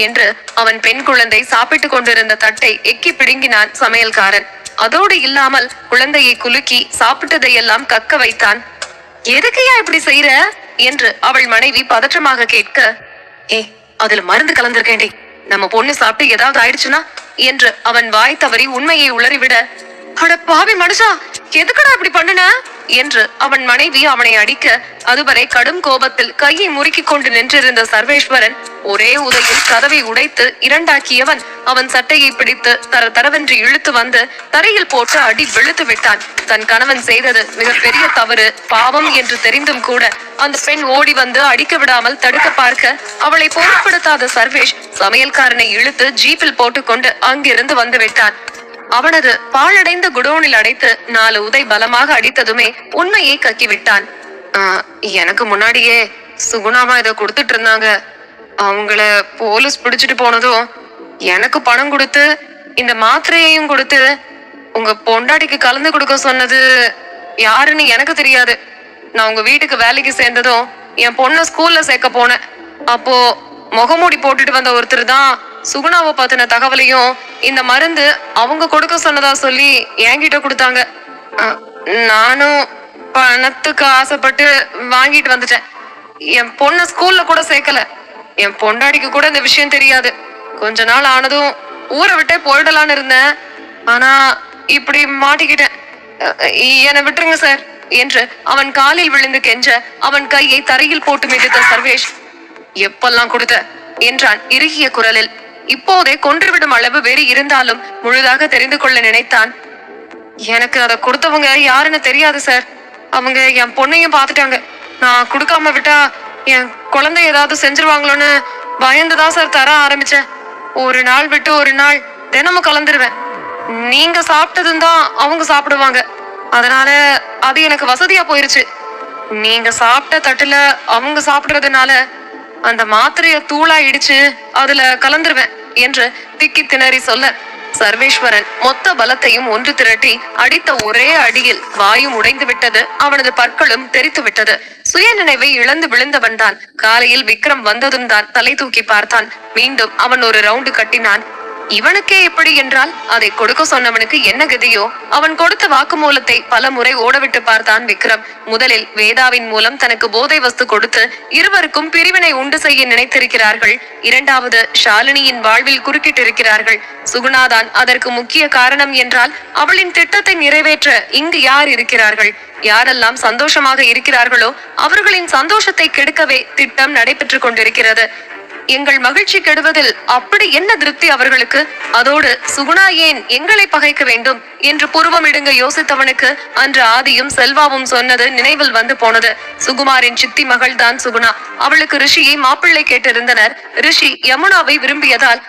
என்று அவன் பெண் குழந்தை சாப்பிட்டு கொண்டிருந்த தட்டை எக்கி பிடுங்கினான் சமையல்காரன். அதோடு இல்லாமல் குழந்தையை குலுக்கி சாப்பிட்டதையெல்லாம் கக்க வைத்தான். எதுக்கையா இப்படி செய்யற என்று அவள் மனைவி பதற்றமாக கேட்க, அதுல மருந்து கலந்திருக்கேன்டே, நம்ம பொண்ணு சாப்பிட்டு ஏதாவது ஆயிடுச்சுன்னா என்று அவன் வாய் தவறி உண்மையை உளறிவிட, அட பாவி மனுஷா, எதுக்கடா இப்படி பண்ணுன என்று அவன் மனைவி அவனை அடிக்க, அதுவரை கடும் கோபத்தில் கையை முறுக்கிக் கொண்டு நின்றிருந்த சர்வேஸ்வரன் ஒரே உதையில் கதவை உடைத்து 2ஆக்கியவன் அவன் சட்டையை பிடித்து தரவென்று இழுத்து வந்து தரையில் போட்டு அடி வெளுத்து விட்டான். தன் கணவன் செய்தது மிகப்பெரிய தவறு, பாவம் என்று தெரிந்தும் கூட அந்த பெண் ஓடி வந்து அடிக்க விடாமல் தடுக்க பார்க்க அவளை பொருட்படுத்தாத சர்வேஷ் சமையல்காரனை இழுத்து ஜீப்பில் போட்டுக்கொண்டு அங்கிருந்து வந்து விட்டான். அவனது பாழடைந்த குடோனில் அடைத்து 4 உதை பலமாக அடித்ததுமே உண்மையை கக்கிவிட்டான். எனக்கு முன்னாடியே சுகுணாமா இதை கொடுத்துட்டு இருந்தாங்க. அவங்கள போலீஸ் பிடிச்சிட்டு போனதும் எனக்கு பணம் கொடுத்து இந்த மாத்திரையையும் கொடுத்து உங்க பொண்டாட்டிக்கு கலந்து கொடுக்க சொன்னது யாருன்னு எனக்கு தெரியாது. நான் உங்க வீட்டுக்கு வேலைக்கு சேர்ந்ததும் என் பொண்ண ஸ்கூல்ல சேர்க்க போனேன். அப்போ முகமூடி போட்டுட்டு வந்த ஒருத்தர் தான் சுகுணாவை பத்தின தகவலையும் இந்த மருந்து அவங்க கொடுக்க சொன்னதா சொல்லி என்கிட்ட கொடுத்தாங்க. நானும் பணத்துக்கு ஆசைப்பட்டு வாங்கிட்டு வந்துட்டேன். என் பொண்ண ஸ்கூல்ல கூட சேர்க்கல. என் பொண்டாடிக்கு கூட இந்த விஷயம் தெரியாது. கொஞ்ச நாள் ஆனதும் ஊரை விட்டே போயிடலான்னு இருந்தேன். ஆனா இப்படி மாட்டிக்கிட்டேன். என்னை விட்டுருங்க சார் என்று அவன் காலில் விழுந்து கெஞ்ச அவன் கையை தரையில் போட்டு மிதித்த சர்வேஷ், எப்பெல்லாம் கொடுத்த என்றான் இறுகிய குரலில். இப்போதே கொன்றுவிடும் அளவு வெறி இருந்தாலும் முழுதாக தெரிந்து கொள்ள நினைத்தான். எனக்கு அதை கொடுத்தவங்க யாருன்னு தெரியாது சார். அவங்க என் பொண்ணையும் பாத்துட்டாங்க. நான் கொடுக்காம விட்டா என் குழந்தை ஏதாவது செஞ்சிருவாங்களோன்னு பயந்துதான் சார் தர ஆரம்பிச்சேன். ஒரு நாள் விட்டு ஒரு நாள் தினமும் கலந்துருவேன். நீங்க சாப்பிட்டதும் தான் அவங்க சாப்பிடுவாங்க. அதனால அது எனக்கு வசதியா போயிருச்சு. நீங்க சாப்பிட்ட தட்டுல அவங்க சாப்பிடுறதுனால அந்த மாத்திரைய தூளா இடிச்சு அதுல கலந்துருவேன் என்று திக்கி திணறி சொல்ல, சர்வேஸ்வரன் மொத்த பலத்தையும் ஒன்று திரட்டி அடித்த ஒரே அடியில் வாயும் உடைந்து விட்டது. அவனது பற்களும் தெரித்து விட்டது. சுய நினைவை இழந்து விழுந்தவன் தான். காலையில் விக்ரம் வந்ததும் தான் தலை தூக்கி பார்த்தான். மீண்டும் அவன் ஒரு ரவுண்டு கட்டினான். இவனுக்கே எப்படி என்றால் அதை கொடுக்க சொன்னவனுக்கு என்ன கதியோ. அவன் கொடுத்த வாக்குமூலத்தை பல முறை ஓடவிட்டு பார்த்தான் விக்ரம். முதலில் வேதாவின் மூலம் தனக்கு போதை வஸ்து கொடுத்து இருவருக்கும் பிரிவினை உண்டு செய்ய நினைத்திருக்கிறார்கள். இரண்டாவது, ஷாலினியின் வாழ்வில் குறுக்கிட்டிருக்கிறார்கள். சுகுணாதான் அதற்கு முக்கிய காரணம் என்றால் அவளின் திட்டத்தை நிறைவேற்ற இங்கு யார் இருக்கிறார்கள்? யாரெல்லாம் சந்தோஷமாக இருக்கிறார்களோ அவர்களின் சந்தோஷத்தை கெடுக்கவே திட்டம் நடைபெற்றுக் கொண்டிருக்கிறது. எங்கள் மகிழ்ச்சி கெடுவதில் அப்படி என்ன திருப்தி அவர்களுக்கு? அதோடு சுகுணா ஏன் எங்களை பகைக்க வேண்டும் என்று புருவமிடுங்க யோசித்தவனுக்கு அன்று ஆதியும் செல்வாவும் சொன்னது நினைவில் வந்து போனது. சுகுமாரின் சித்தி மகள் தான் சுகுணா. அவளுக்கு ரிஷியை மாப்பிள்ளை கேட்டிருந்தனர். ரிஷி யமுனாவை விரும்பியதால்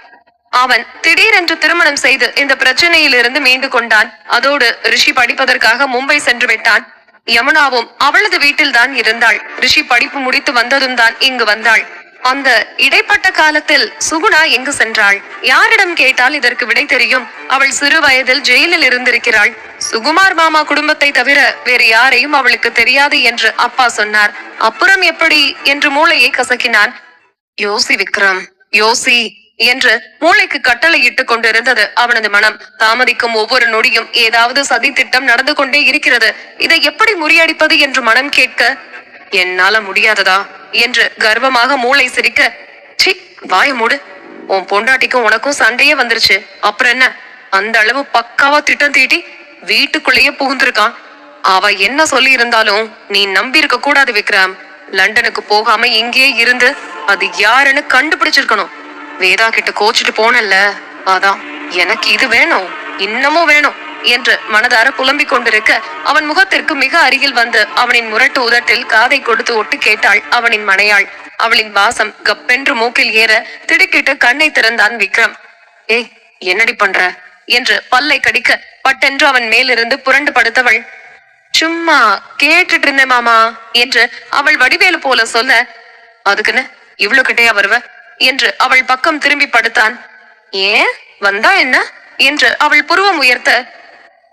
அவன் திடீரென்று திருமணம் செய்து இந்த பிரச்சனையிலிருந்து மீண்டு கொண்டான். அதோடு ரிஷி படிப்பதற்காக மும்பை சென்று விட்டான். யமுனாவும் அவளது வீட்டில் தான் இருந்தாள். ரிஷி படிப்பு முடித்து வந்ததும் தான் இங்கு வந்தாள். அந்த இடைப்பட்ட காலத்தில் சுகுணா எங்கு சென்றாள்? யாரிடம் கேட்டால் இதற்கு விடை தெரியும்? அவள் சிறு வயதில் ஜெயிலில் இருந்திருக்கிறாள். சுகுமார் மாமா குடும்பத்தை தவிர வேறு யாரையும் அவளுக்கு தெரியாது என்று அப்பா சொன்னார். அப்புறம் எப்படி என்று மூளையை கசக்கினான். யோசி விக்ரம், யோசி என்று மூளைக்கு கட்டளை இட்டுக் கொண்டிருந்தது அவனது மனம். தாமதிக்கும் ஒவ்வொரு நொடியும் ஏதாவது சதி திட்டம் நடந்து கொண்டே இருக்கிறது. இதை எப்படி முறியடிப்பது என்று மனம் கேட்க, என்னால முடியாததா என்று கர்வமாக மூளை சிரிக்க, சி வாய மூடு, உன் பொண்டாட்டிக்கும் உனக்கும் சண்டையே வந்துருச்சு, அப்புறம் என்ன? அந்த அளவு பக்காவா திட்டம் தீட்டி வீட்டுக்குள்ளேயே புகுந்திருக்கான். அவ என்ன சொல்லி இருந்தாலும் நீ நம்பி இருக்க கூடாது விக்ரம். லண்டனுக்கு போகாம இங்கேயே இருந்து அது யாருன்னு கண்டுபிடிச்சிருக்கணும். வேதா கிட்ட கோச்சிட்டு போனல்ல, அதான் எனக்கு இது வேணும், இன்னமும் வேணும் என்று மனதார புலம்பிக் கொண்டிருக்க அவன் முகத்திற்கு மிக அருகில் வந்து அவனின் முரட்டு உதட்டில் காதை கொடுத்து ஒட்டு கேட்டாள் அவனின் மனையாள். அவளின் வாசம் கப்பென்று மூக்கில் ஏற திடுக்கிட்டு கண்ணை திறந்தான் விக்ரம். ஏய் என்னடி பண்ற என்று பல்லை கடிக்க பட்டென்று அவன் மேலிருந்து புரண்டு படுத்தவள், சும்மா கேட்டுட்டு இருந்தேன் மாமா என்று அவள் வடிவேலு போல சொல்ல, அதுக்குன்னு இவ்வளவு கிட்டையா வருவ என்று அவள் பக்கம் திரும்பி படுத்தான். ஏன் வந்தா என்ன என்று அவள் புருவம் உயர்த்த,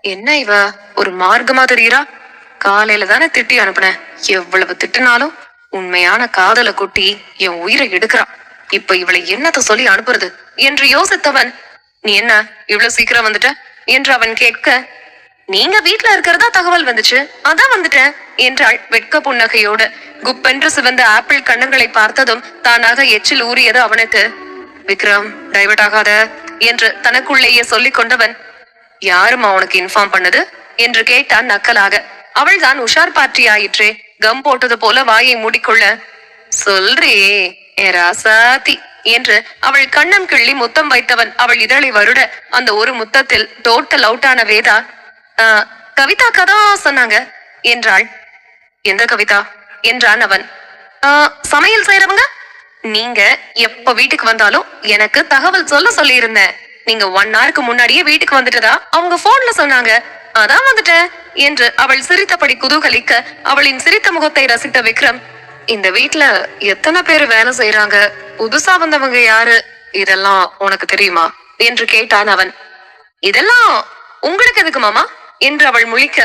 என்ன இவ ஒரு மார்க்கமா தெரியுறா? காலையில தானே திட்டி அனுப்புன, எவ்வளவு திட்டினாலும் உண்மையான காதலை கொட்டி என் உயிரை எடுக்கிறா. இப்ப இவளை என்னத்த சொல்லி அனுப்புறது என்று யோசித்தவன், நீ என்ன இவ்வளவு சீக்கிரம் வந்துட்ட என்று அவன் கேட்க, நீங்க வீட்டுல இருக்கிறதா தகவல் வந்துச்சு, அதான் வந்துட்டேன் என்றாள் வெட்க புன்னகையோடு. குப்பென்று சிவந்த ஆப்பிள் கண்ணங்களை பார்த்ததும் தானாக எச்சில் ஊறியது அவனுக்கு. விக்ரம் டைவர்ட் ஆகாத என்று தனக்குள்ளேயே சொல்லிக் கொண்டவன், யாருமா உனக்கு இன்ஃபார்ம் பண்ணது என்று கேட்டான் நக்கலாக. அவள்தான் உஷார் பார்ட்டி ஆயிற்றே. கம் போட்டது போல வாயை மூடிக்கொள்ள, சொல்றே ராசாத்தி என்று அவள் கண்ணம் கிள்ளி முத்தம் வைத்தவன் அவள் இதழை வருட அந்த ஒரு முத்தத்தில் டோட்டல் அவுட் ஆன வேதா, கவிதா கதா சொன்னாங்க என்றாள். எந்த கவிதா என்றான் அவன். சமையல் செய்யறவங்க. நீங்க எப்ப வீட்டுக்கு வந்தாலும் எனக்கு தகவல் சொல்ல சொல்லி இருந்தேன். நீங்க 1 ஹவருக்கு முன்னாடியே வீட்டுக்கு வந்துட்டதா அவங்க போன்ல சொன்னாங்க, அதான் வந்துட்டேன் என்று அவள் சிரித்தபடி குதூகலிக்க அவளின் சிரித்த முகத்தை ரசித்த விக்ரம், இந்த வீட்டுல எத்தனை பேர் வேலை செய்யறாங்க, புதுசா வந்தவங்க யாரு, இதெல்லாம் உனக்கு தெரியுமா என்று கேட்டான் அவன். இதெல்லாம் உங்களுக்கு எதுக்கு மாமா என்று அவள் முழிக்க,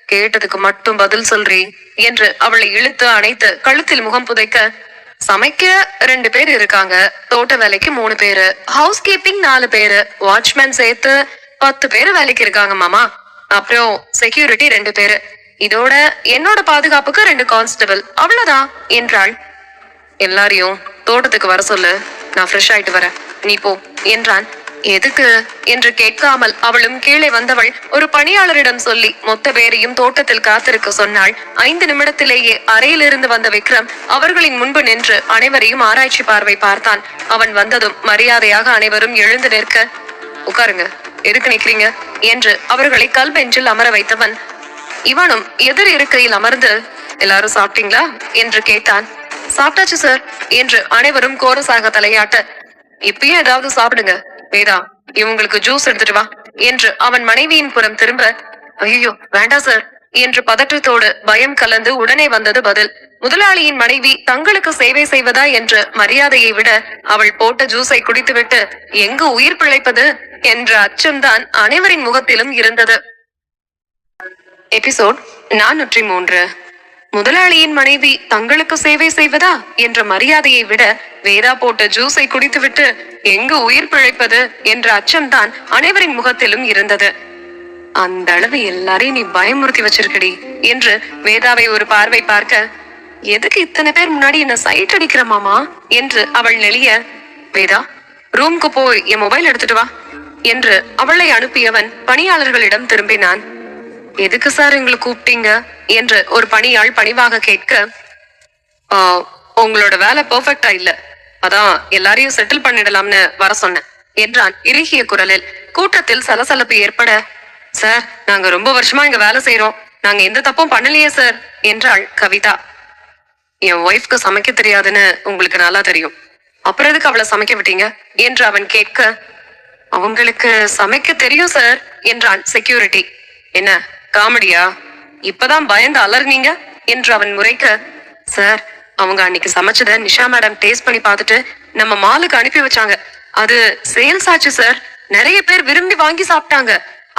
கேட்டதுக்கு மட்டும் பதில் சொல்றி என்று அவளை இழுத்து அணைத்து கழுத்தில் முகம் புதைக்க, சமைக்க 2 பேர் இருக்காங்க, தோட்ட வேலைக்கு 3 பேரு, ஹவுஸ் கீப்பிங் 4 பேரு, வாட்ச்மேன் சேர்த்து 10 பேரு வேலைக்கு இருக்காங்க மாமா. அப்புறம் செக்யூரிட்டி 2 பேரு, இதோட என்னோட பாதுகாப்புக்கு 2 கான்ஸ்டபிள், அவ்வளவுதான் என்றாள். எல்லாரையும் தோட்டத்துக்கு வர சொல்லு, நான் ஃப்ரெஷ் ஆயிட்டு வரேன், நீ போ என்றான். எதுக்கு என்று கேட்காமல் அவளும் கீழே வந்தவள் ஒரு பணியாளரிடம் சொல்லி மொத்த பேரையும் தோட்டத்தில் காத்திருக்க சொன்னாள். 5 நிமிடத்திலேயே அறையிலிருந்து வந்த விக்ரம் அவர்களின் முன்பு நின்று அனைவரையும் ஆராய்ச்சி பார்வை பார்த்தான். அவன் வந்ததும் மரியாதையாக அனைவரும் எழுந்து நிற்க, உட்காருங்க, எதுக்கு நிக்கிறீங்க என்று அவர்களை கல் பெஞ்சில் அமர வைத்தவன் இவனும் எதிர் இருக்கையில் அமர்ந்து, எல்லாரும் சாப்பிட்டீங்களா என்று கேட்டான். சாப்பிட்டாச்சு சார் என்று அனைவரும் கோரசாக தலையாட்ட, இப்பயும் ஏதாவது சாப்பிடுங்க, வேதா இவங்களுக்கு ஜூஸ் எடுத்துட்டு வா என்று அவன் மனைவியின் புறம் திரும்ப, ஐயோ வேண்டாம் சார் என்று பதற்றத்தோடு பயம் கலந்து உடனே வந்தது பதில். முதலாளியின் மனைவி தங்களுக்கு சேவை செய்வதா என்று மரியாதையை விட அவள் போட்ட ஜூஸை குடித்துவிட்டு எங்கு உயிர் பிழைப்பது என்ற அச்சம்தான் அனைவரின் முகத்திலும் இருந்தது. எபிசோட் 403. முதலாளியின் மனைவி தங்களுக்கு சேவை செய்வதா என்ற மரியாதையை விட வேதா போட்ட ஜூஸை குடித்துவிட்டு எங்கு உயிர் பிழைப்பது என்ற அச்சம்தான் அனைவரின் முகத்திலும் இருந்தது. அந்த அளவு எல்லாரையும் நீ பயமுறுத்தி வச்சிருக்கடி என்று வேதாவை ஒரு பார்வை பார்க்க, எதுக்கு இத்தனை பேர் முன்னாடி என்ன சைட் அடிக்கிற மாமா என்று அவள் நெளிய, வேதா ரூம்க்கு போய் என் மொபைல் எடுத்துட்டு வா என்று அவளை அனுப்பியவன் பணியாளர்களிடம் திரும்பினான். எதுக்கு சார் எங்களை கூப்பிட்டீங்க என்று ஒரு பணியாள் பணிவாக கேட்க, உங்களோட வேலை பெர்ஃபெக்டா இல்ல, அதான் எல்லாரையும் செட்டில் பண்ணிடலாம்னு வர சொன்னேன் என்றான் இறுகிய குரலில். கூட்டத்தில் சலசலப்பு ஏற்பட, சார் நாங்க ரொம்ப வருஷமா இங்க வேலை செய்யறோம், நாங்க எந்த தப்பும் பண்ணலையே சார் என்றாள் கவிதா. என் ஒய்ஃப்க்கு சமைக்க தெரியாதுன்னு உங்களுக்கு நல்லா தெரியும், அப்புறம் எதுக்கு அவளை சமைக்க விட்டீங்க என்று அவன் கேட்க, அவங்களுக்கு சமைக்க தெரியும் சார் என்றான் செக்யூரிட்டி. என்ன காமெடியா, இப்பதான் பயந்து அலர்னீங்க என்று அவன் முறைக்க, சார் அவங்க அன்னைக்கு சமைச்சத நிஷா மேடம் டேஸ்ட் பண்ணி பார்த்துட்டு நம்ம மாலுக்கு அனுப்பி வச்சாங்க, அது சேல்ஸ் ஆச்சு சார், நிறைய பேர் விரும்பி வாங்கி சாப்பிட்டாங்க,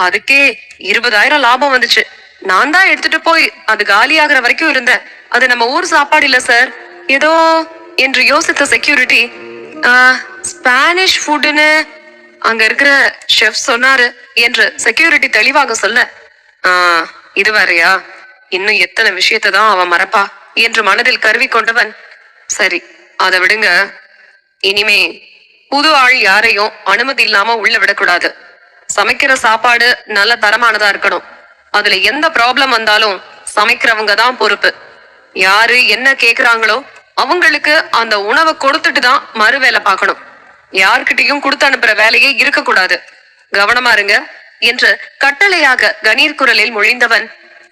அதுக்கே 20,000 லாபம் வந்துச்சு. நான் தான் எடுத்துட்டு போய் அது காலி ஆகுற வரைக்கும் இருந்தேன், அது நம்ம ஊர் சாப்பாடு இல்ல சார் ஏதோ என்று யோசித்த செக்யூரிட்டி, ஸ்பானிஷ் ஃபுட்னு அங்க இருக்கிற ஷெஃப் சொன்னாரு என்று செக்யூரிட்டி தெளிவாக சொல்ல, இது வேறையா, இன்னும் எத்தனை விஷயத்தை தான் அவன் மறப்பா என்று மனதில் கருவி கொண்டவன், சரி அதை விடுங்க, இனிமே புது ஆள் யாரையும் அனுமதி இல்லாம உள்ள விடக்கூடாது, சமைக்கிற சாப்பாடு நல்ல தரமானதா இருக்கணும், அதுல எந்த ப்ராப்ளம் வந்தாலும் சமைக்கிறவங்க தான் பொறுப்பு, யாரு என்ன கேக்குறாங்களோ அவங்களுக்கு அந்த உணவை கொடுத்துட்டு தான் மறு வேலை பார்க்கணும், யார்கிட்டயும் கொடுத்து அனுப்புற வேலையே இருக்கக்கூடாது, கவனமா இருங்க என்று கட்டளையாக கணீர் குரலில் மொழிந்தவன்,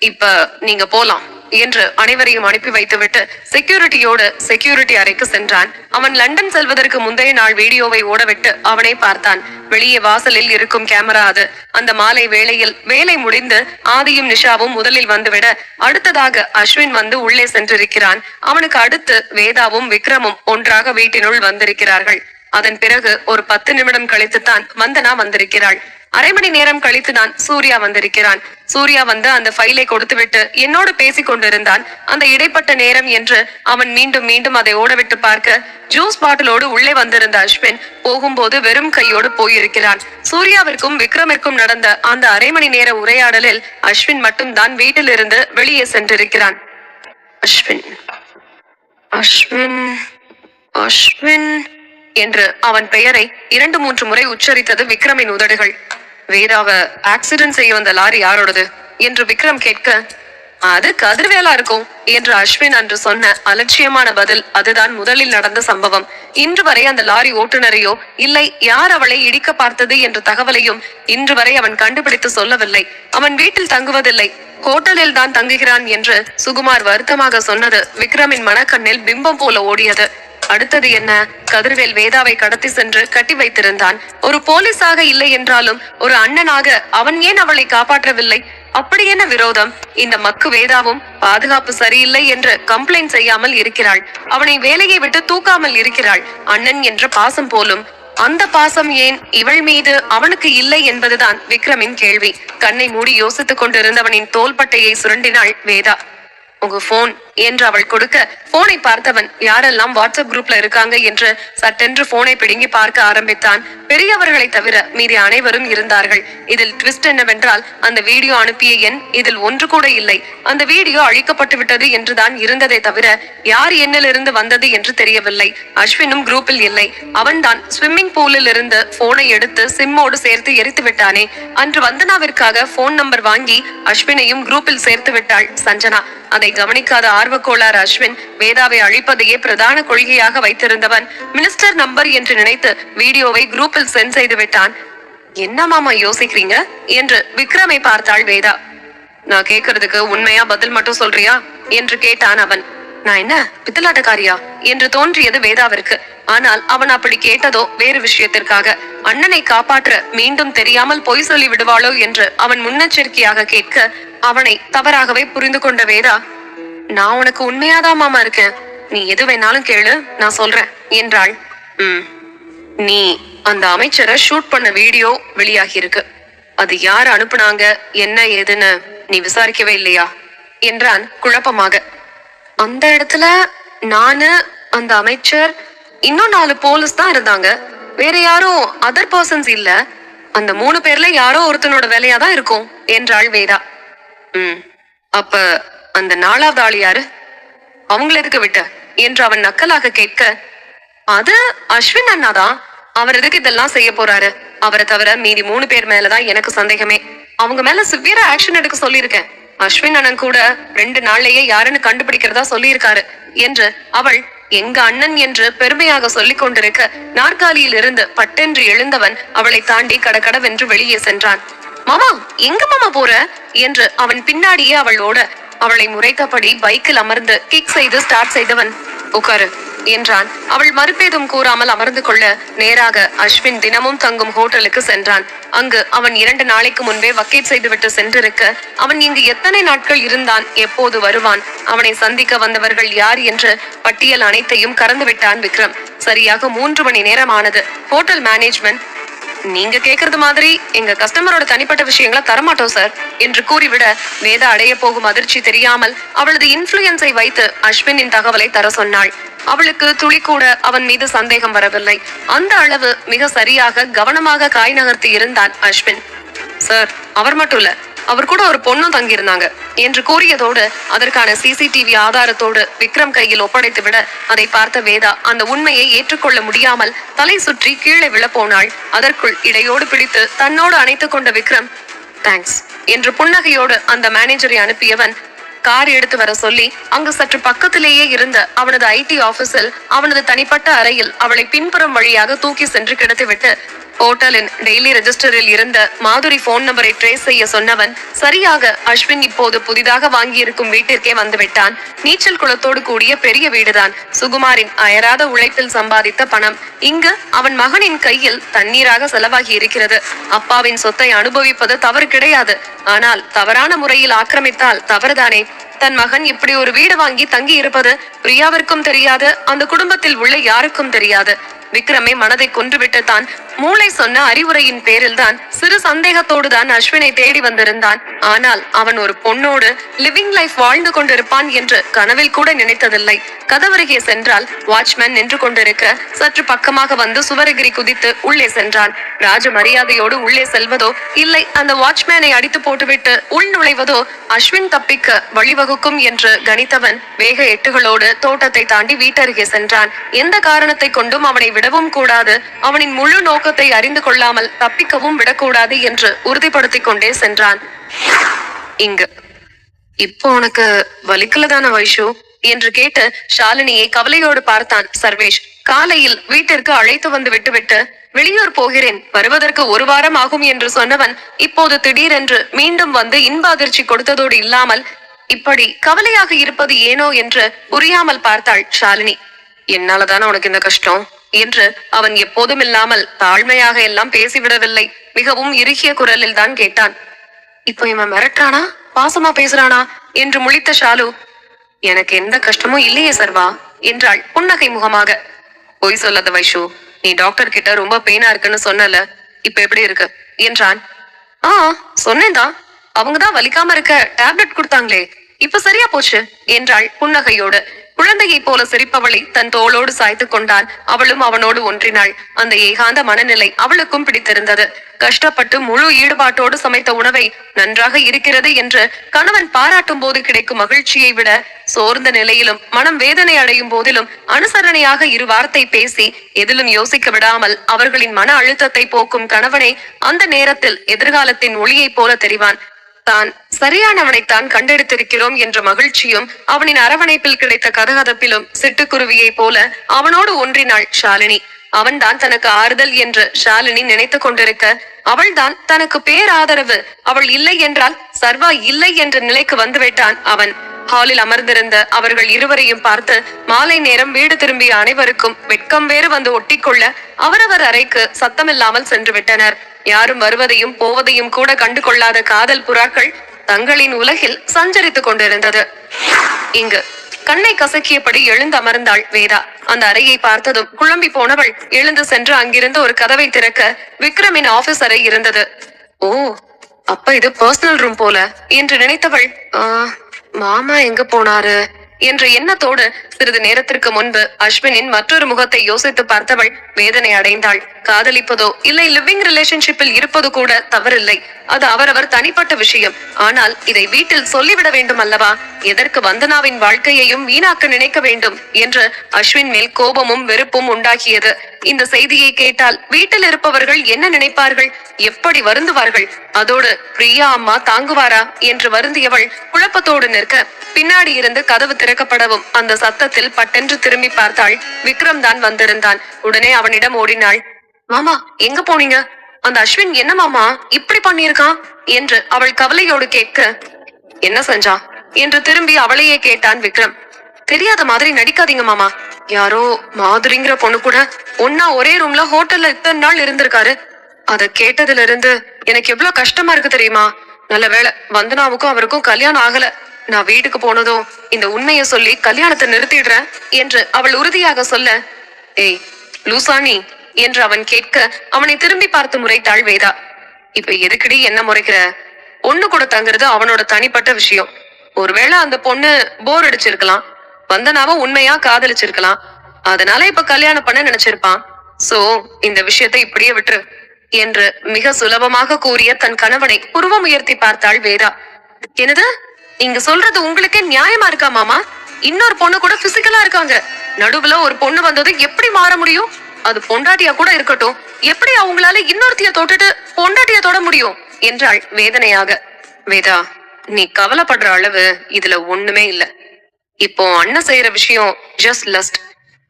இப்ப நீங்க போலாம் என்று அனைவரையும் அனுப்பி வைத்துவிட்டு செக்யூரிட்டியோடு செக்யூரிட்டி அறைக்கு சென்றான். அவன் லண்டன் செல்வதற்கு முந்தைய நாள் வீடியோவை ஓடவிட்டு அவனை பார்த்தான். வெளியே வாசலில் இருக்கும் கேமரா அது. அந்த மாலை வேளையில் வேலை முடிந்து ஆதியும் நிஷாவும் முதலில் வந்துவிட அடுத்ததாக அஸ்வின் வந்து உள்ளே சென்றிருக்கிறான். அவனுக்கு அடுத்து வேதாவும் விக்ரமும் ஒன்றாக வீட்டினுள் வந்திருக்கிறார்கள். அதன் பிறகு ஒரு 10 நிமிடம் கழித்துத்தான் வந்தனா வந்திருக்கிறாள். அரை மணி நேரம் கழித்து தான் சூர்யா வந்திருக்கிறான். சூர்யா வந்து அந்த ஃபைலை கொடுத்துவிட்டு என்னோடு பேசிக் கொண்டிருந்தான். அந்த இடைப்பட்ட நேரம் என்று அவன் மீண்டும் மீண்டும் அதை ஓடவிட்டு பார்க்க ஜூஸ் பாட்டிலோடு உள்ளே வந்திருந்த அஸ்வின் போகும்போது வெறும் கையோடு போயிருக்கிறான். சூர்யாவிற்கும் விக்ரமிற்கும் நடந்த அந்த அரை மணி நேர உரையாடலில் அஸ்வின் மட்டும் தான் வீட்டிலிருந்து வெளியே சென்றிருக்கிறான். அஸ்வின் அஸ்வின் அஸ்வின் என்று அவன் பெயரை 2-3 முறை உச்சரித்தது விக்ரமின் உதடுகள். வேதாவ ஆக்சிடென்ட் செய்ய வந்த லாரி யாரோடது என்று விக்ரம் கேட்க, அது கதிர்வேலா இருக்கும் என்று அஸ்வின் அன்று சொன்ன அலட்சியமான பதில் அதுதான் முதலில் நடந்த சம்பவம். இன்று வரை அந்த லாரி ஓட்டுநரையோ இல்லை யார் அவளை இடிக்க பார்த்தது என்ற தகவலையும் இன்று வரை அவன் கண்டுபிடித்து சொல்லவில்லை. அவன் வீட்டில் தங்குவதில்லை, ஹோட்டலில் தான் தங்குகிறான் என்று சுகுமார் வருத்தமாக சொன்னது விக்ரமின் மனக்கண்ணில் பிம்பம் போல ஓடியது. அடுத்தது என்ன? கதிர்வேல் வேதாவை கடத்தி சென்று கட்டி வைத்திருந்தான். ஒரு போலீஸாக இல்லை என்றாலும் ஒரு அண்ணனாக அவன் ஏன் அவளை காப்பாற்றவில்லை? அப்படி என்ன விரோதம்? இந்த மக்கு வேதாவும் பாதுகாப்பு சரியில்லை என்று கம்ப்ளைண்ட் செய்யாமல் இருக்கிறாள். அவனை வேலையை விட்டு தூக்காமல் இருக்கிறாள். அண்ணன் என்ற பாசம் போலும். அந்த பாசம் ஏன் இவள் மீது அவனுக்கு இல்லை என்பதுதான் விக்ரமின் கேள்வி. கண்ணை மூடி யோசித்துக் கொண்டிருந்தவனின் தோள்பட்டையை சுரண்டினாள் வேதா. உங்க போன் என்று அவள் கொடுக்க போனை பார்த்தவன் யாரெல்லாம் வாட்ஸ்அப் குரூப்ல இருக்காங்க என்று சட்டென்று போனை பிடுங்கி பார்க்க ஆரம்பித்தான். பெரியவர்களை தவிர மீதி அனைவரும் இருந்தார்கள். இதில் ட்விஸ்ட் என்னவென்றால் அந்த வீடியோ அனுப்பிய எண் இதில் ஒன்று கூட இல்லை. அந்த வீடியோ அழிக்கப்பட்டு விட்டது என்றுதான் இருந்ததை தவிர யார் எண்ணிலிருந்து வந்தது என்று தெரியவில்லை. அஸ்வினும் குரூப்பில் இல்லை. அவன்தான் ஸ்விம்மிங் பூலில் இருந்து போனை எடுத்து சிம்மோடு சேர்த்து எரித்து விட்டானே. அன்று வந்தனாவிற்காக போன் நம்பர் வாங்கி அஸ்வினையும் குரூப்பில் சேர்த்து விட்டாள் சஞ்சனா. அதை கவனிக்காத ஆர்வக்கோளார் அஸ்வின் வேதாவை அழிப்பதையே பிரதான கொள்கையாக வைத்திருந்தவன் மினிஸ்டர் நம்பர் என்று நினைத்து வீடியோவை குரூப்பில் சென்ட் செய்து விட்டான். என்ன மாமா யோசிக்கிறீங்க என்று விக்ரமை பார்த்தாள் வேதா. நான் கேக்குறதுக்கு உண்மையா பதில் மட்டும் சொல்றியா என்று கேட்டான் அவன். நான் என்ன பித்தலாட்டக்காரியா என்று தோன்றியது வேதாவிற்கு. ஆனால் அவன் அப்படி கேட்டதோ வேறு விஷயத்திற்காக. அண்ணனை காப்பாற்ற மீண்டும் தெரியாமல் பொய் சொல்லி விடுவாளோ என்று அவன் முன்னெச்சரிக்கையாக கேட்க அவனை தவறாகவே புரிந்து கொண்ட வேதா, நான் உனக்கு உண்மையாதான் மாமா இருக்கேன், நீ எது வேணாலும் கேளு, நான் சொல்றேன் என்றாள். நீ அந்த அமைச்சரை ஷூட் பண்ண வீடியோ வெளியாகி இருக்கு, அது யார் அனுப்புனாங்க என்ன ஏதுன்னு நீ விசாரிக்கவே இல்லையா என்றான் குழப்பமாக. அந்த இடத்துல நானு அந்த அமைச்சர் இன்னும் 4 போலீஸ் தான் இருந்தாங்க, வேற யாரும் அதர் பர்சன்ஸ் இல்ல, அந்த 3 பேர்ல யாரோ ஒருத்தனோட வேலையாதான் இருக்கும் என்றாள் வேதா. அப்ப அந்த 4வது ஆள் யாரு? அவங்கள எதுக்கு விட்ட என்று அவன் நக்கலாக கேட்க, அது அஸ்வின் அண்ணாதான், அவர் எதுக்கு இதெல்லாம் செய்ய போறாரு, அவரை தவிர மீதி 3 பேர் மேலதான் எனக்கு சந்தேகமே, அவங்க மேல சிவியரா ஆக்ஷன் எடுக்க சொல்லியிருக்கேன், அஸ்வின் அண்ணன் கூட 2 நாள்லயே யாருன்னு கண்டுபிடிக்கிறதா சொல்லியிருக்காரு என்று அவள் எங்க அண்ணன் என்று பெருமையாக சொல்லிக் கொண்டிருக்க நாற்காலியில் இருந்து பட்டென்று எழுந்தவன் அவளை தாண்டி கடகடவென்று வெளியே சென்றான். மாமா, எங்க மாமா போற என்று அவன் பின்னாடியே அவளோட அவளை முறைத்தபடி பைக்கில் அமர்ந்து கிக் செய்து ஸ்டார்ட் செய்தவன், உட்காரு என்றான். அவள் மறுபேதும் கூறாமல் அமர்ந்து கொள்ள நேராக அஸ்வின் தினமும் தங்கும் ஹோட்டலுக்கு சென்றான். அங்கு அவன் 2 நாளைக்கு முன்பே வக்கீட் செய்துவிட்டு சென்றிருக்க அவன் இங்கு எத்தனை நாட்கள் இருந்தான், எப்போது வருவான், அவனை சந்திக்க வந்தவர்கள் யார் என்று பட்டியல் அனைத்தையும் கறந்து விட்டான் விக்ரம். சரியாக 3 மணி நேரம் ஆனது. ஹோட்டல் மேனேஜ்மெண்ட், நீங்க கேக்குறது மாதிரி எங்க கஸ்டமரோட தனிப்பட்ட விஷயங்களை தரமாட்டோம் சார் என்று கூறிவிட வேதா அடைய போகும் அதிர்ச்சி தெரியாமல் அவளது இன்ஃப்ளூயன்ஸை வைத்து அஸ்வினின் தகவலை தர சொன்னாள். அவளுக்கு துளி கூட அவன் மீது சந்தேகம் வரவில்லை. அந்த அளவு மிக சரியாக கவனமாக காய் நகர்த்தி இருந்தான் அஸ்வின். சார், அவர் மட்டும் இல்ல, அவர் கூட ஒரு பொண்ணும் தங்கியிருந்தாங்க என்று கூறியதோடு அதற்கான சிசிடிவி ஆதாரத்தோடு விக்ரம் கையில் ஒப்படைத்து விட அதை பார்த்த வேதா அந்த உண்மையை ஏற்றுக்கொள்ள முடியாமல் தலை சுற்றி கீழே விழ போனாள். அதற்குள் இடையோடு பிடித்து தன்னோடு அணைத்துக் கொண்ட விக்ரம், தேங்க்ஸ் என்று புன்னகையோடு அந்த மேனேஜரை அனுப்பியவன் கார் எடுத்து வர சொல்லி அங்கு சற்று பக்கத்திலேயே இருந்த அவனது ஐடி ஆபீஸில் அவனது தனிப்பட்ட அறையில் அவளை பின்புறம் வழியாக தூக்கி சென்று கிடத்திவிட்டு ஹோட்டலின் டெய்லி ரெஜிஸ்டரில் இருந்த மாதுரி போன் நம்பரை ட்ரேஸ் செய்ய சொன்னவன் சரியாக அஸ்வின் இப்போது புதிதாக வாங்கியிருக்கும் வீட்டிற்கே வந்துவிட்டான். நீச்சல் குளத்தோடு கூடிய பெரிய வீடுதான். சுகுமாரின் அயராத உழைப்பில் சம்பாதித்த பணம் இங்கு அவன் மகனின் கையில் தண்ணீராக செலவாகி இருக்கிறது. அப்பாவின் சொத்தை அனுபவிப்பது தவறு கிடையாது, ஆனால் தவறான முறையில் ஆக்கிரமித்தால் தவறுதானே. தன் மகன் இப்படி ஒரு வீடு வாங்கி தங்கி இருப்பது பிரியாவிற்கும் தெரியாது, அந்த குடும்பத்தில் உள்ள யாருக்கும் தெரியாது. விக்ரமை மனதை கொன்றுவிட்டு தான் மூளை சொன்ன அறிவுரையின் பேரில் தான் சிறு சந்தேகத்தோடு தான் அஸ்வினை தேடி வந்திருந்தான். ஆனால் அவன் ஒரு பொண்ணோடு லிவிங் லைஃப் வாழ்ந்து கொண்டிருப்பான் என்று கனவில் கூட நினைத்ததில்லை. கதவருகே சென்றால் வாட்ச்மேன் நின்று கொண்டிருக்க சற்று பக்கமாக வந்து சுவரகிரி குதித்து உள்ளே சென்றான். ராஜ மரியாதையோடு உள்ளே செல்வதோ இல்லை அந்த வாட்ச்மேனை அடித்து போட்டுவிட்டு உள் நுழைவதோ அஸ்வின் தப்பிக்க வழிவகுக்கும் என்று கணித்தவன் வேக எட்டுகளோடு தோட்டத்தை தாண்டி வீட்டருகே சென்றான். எந்த காரணத்தை கொண்டும் அவனை விடவும் கூடாது, அவனின் முழு நோக்கத்தை அறிந்து கொள்ளாமல் தப்பிக்கவும் விடக்கூடாது என்று உறுதிப்படுத்திக் கொண்டே சென்றான். இங்கு இப்போ உனக்கு வலிக்கலதான வைஷு என்று கேட்டு ஷாலினியை கவலையோடு பார்த்தான் சர்வேஷ். காலையில் வீட்டிற்கு அழைத்து வந்து விட்டுவிட்டு வெளியூர் போகிறேன், வருவதற்கு 1 வாரம் ஆகும் என்று சொன்னவன் இப்போது திடீரென்று மீண்டும் வந்து இன்ப அதிர்ச்சி கொடுத்ததோடு இல்லாமல் இப்படி கவலையாக இருப்பது ஏனோ என்று புரியாமல் பார்த்தாள் ஷாலினி. என்னாலதானே உனக்கு இந்த கஷ்டம் என்று அவன் எப்போதும் இல்லாமல் தாழ்மையாக எல்லாம் பேசிவிடவில்லை. மிகவும் இறுகிய குரலில் தான் கேட்டான். இப்போ இவன் மிரட்டானா பாசமா பேசுறானா என்று முழித்த ஷாலு, எனக்கு எந்த கஷ்டமும் இல்லையே சர்வா என்றாள் புன்னகை முகமாக. பொய் சொல்லாத வைஷு, நீ டாக்டர் கிட்ட ரொம்ப பெயினா இருக்குன்னு சொன்னல, இப்ப எப்படி இருக்கு என்றான். சொன்னேன்தான், அவங்கதான் வலிக்காம இருக்க டேப்லெட் கொடுத்தாங்களே, இப்ப சரியா போச்சு என்றாள் புன்னகையோடு. குழந்தையை போல சிரிப்பவளை தன் தோளோடு சாய்த்து கொண்டான். அவளும் அவனோடு ஒன்றினாள். அந்த ஏகாந்த மனநிலை அவளுக்கும் பிடித்திருந்தது. கஷ்டப்பட்டு முழு ஈடுபாட்டோடு சமைத்த உணவை நன்றாக இருக்கிறது என்று கணவன் பாராட்டும் போது கிடைக்கும் மகிழ்ச்சியை விட சோர்ந்த நிலையிலும் மனம் வேதனை அடையும் போதிலும் அனுசரணையாக 2 வார்த்தை பேசி எதிலும் யோசிக்க விடாமல் அவர்களின் மன அழுத்தத்தை போக்கும் கணவனை அந்த நேரத்தில் எதிர்காலத்தின் ஒளியை போல தெரிவான். தான் சரியானவனைத்தான் கண்டெடுத்திருக்கிறோம் என்ற மகிழ்ச்சியும் அவனின் அரவணைப்பில் கிடைத்த கதகதப்பிலும் சிட்டுக்குருவியை போல அவனோடு ஒன்றினாள் ஷாலினி. அவன்தான் தனக்கு ஆறுதல் என்று ஷாலினி நினைத்து கொண்டிருக்க அவள்தான் தனக்கு பேராதரவு. அவள் இல்லை என்றால் சர்வா இல்லை என்ற நிலைக்கு வந்துவிட்டான் அவன். ஹாலில் அமர்ந்திருந்த அவர்கள் இருவரையும் பார்த்து மாலை நேரம் வீடு திரும்பிய அனைவருக்கும் வெட்கம் வேறு வந்து ஒட்டிக்கொள்ள அவரவர் அறைக்கு சத்தமில்லாமல் சென்று விட்டனர். யாரும் வருவதையும் போவதையும் கூட கண்டு கொள்ளாத காதல் புறாக்கள் தங்களின் உலகில் சஞ்சரித்துக் கொண்டிருந்தது. இங்கு கண்ணை கசக்கியபடி எழுந்து அமர்ந்தாள் வேதா. அந்த அறையை பார்த்ததும் குழம்பி போனவள் எழுந்து சென்று அங்கிருந்து ஒரு கதவை திறக்க விக்ரமின் ஆபீஸ் அறை இருந்தது. ஓ, அப்ப இது பர்சனல் ரூம் போல என்று நினைத்தவள், மாமா எங்க போனாரு என்ற எண்ணத்தோடு சிறிது நேரத்திற்கு முன்பு அஸ்வினின் மற்றொரு முகத்தை யோசித்து பார்த்தவள் வேதனை அடைந்தாள். காதலிப்பதோ இல்லை லிவிங் ரிலேஷன்ஷிப்பில் இருப்பது கூட தவறில்லை, அது அவரவர் தனிப்பட்ட விஷயம். ஆனால் இதை வீட்டில் சொல்லிவிட வேண்டும் அல்லவா? எதற்கு வந்தனாவின் வாழ்க்கையையும் வீணாக்க நினைக்க வேண்டும் என்று அஸ்வின் மேல் கோபமும் வெறுப்பும் உண்டாகியது. இந்த செய்தியை கேட்டால் வீட்டில் இருப்பவர்கள் என்ன நினைப்பார்கள், எப்படி வருந்துவார்கள்? அதோடு பிரியா அம்மா தாங்குவாரா என்று வருந்தியவள் குழப்பத்தோடு நிற்க பின்னாடி இருந்து கதவு திறக்கப்படவும் அந்த சத்தத்தில் பட்டென்று திரும்பி பார்த்தாள். விக்ரம் தான் வந்திருந்தான். உடனே அவனிடம் ஓடினாள். மாமா, எங்க போனீங்க? அந்த அஸ்வின் என்ன மாமா இப்படி பண்ணிருக்கான் என்று அவள் கவலையோடு கேட்க, என்ன செஞ்சா என்று திரும்பி அவளையே கேட்டான் விக்ரம். தெரியாத மாதிரி நடிக்காதீங்க மாமா. யாரோ மாதுரிங்கிற பொண்ணு கூட ஒன்னா ஒரே ரூம்ல ஹோட்டல்ல இத்தனை நாள் இருந்திருக்காரு. அத கேட்டதுல இருந்து எனக்கு எவ்வளவு கஷ்டமா இருக்கு தெரியுமா? நல்ல வேளை வந்தனாவுக்கும் அவருக்கும் கல்யாணம் ஆகல. நான் வீட்டுக்கு போனதும் இந்த உண்மைய சொல்லி கல்யாணத்தை நிறுத்திடுறேன் என்று அவள் உறுதியாக சொல்ல, ஏய் லூசானி என்று அவன் கேட்க அவனை திரும்பி பார்த்து முறைத்தாள் வேதா. இப்ப எதுக்கடி என்ன முறைக்கிற? பொண்ணு கூட தங்குறது அவனோட தனிப்பட்ட விஷயம். ஒருவேளை அந்த பொண்ணு போர் அடிச்சிருக்கலாம், வந்தனாவ உண்மையா காதலிச்சிருக்கலாம். அதனால இப்ப கல்யாணம் பண்ண நினைச்சிருப்பான். சோ இந்த விஷயத்தை இப்படியே விட்டுரு என்று மிக சுலபமாக கூறிய தன் கணவனை புருவம் உயர்த்தி பார்த்தாள் வேதா. என்னது, நீங்க சொல்றது உங்களுக்கே நியாயமா இருக்கா மாமா? இன்னொரு பொண்ணு கூட பிசிக்கலா இருக்காங்க. நடுவுல ஒரு பொண்ணு வந்தது எப்படி மாற முடியும்? அது பொண்டாட்டியா கூட இருக்கட்டும், எப்படி அவங்களால இன்னொருத்திய தொட்டுட்டு பொண்டாட்டிய தொட முடியும் என்றாள் வேதனையாக. வேதா, நீ கவலைப்படுற அளவு இதுல ஒண்ணுமே இல்ல. இப்போ அண்ணன் செய்யற விஷயம் ஜஸ்ட் லஸ்ட்.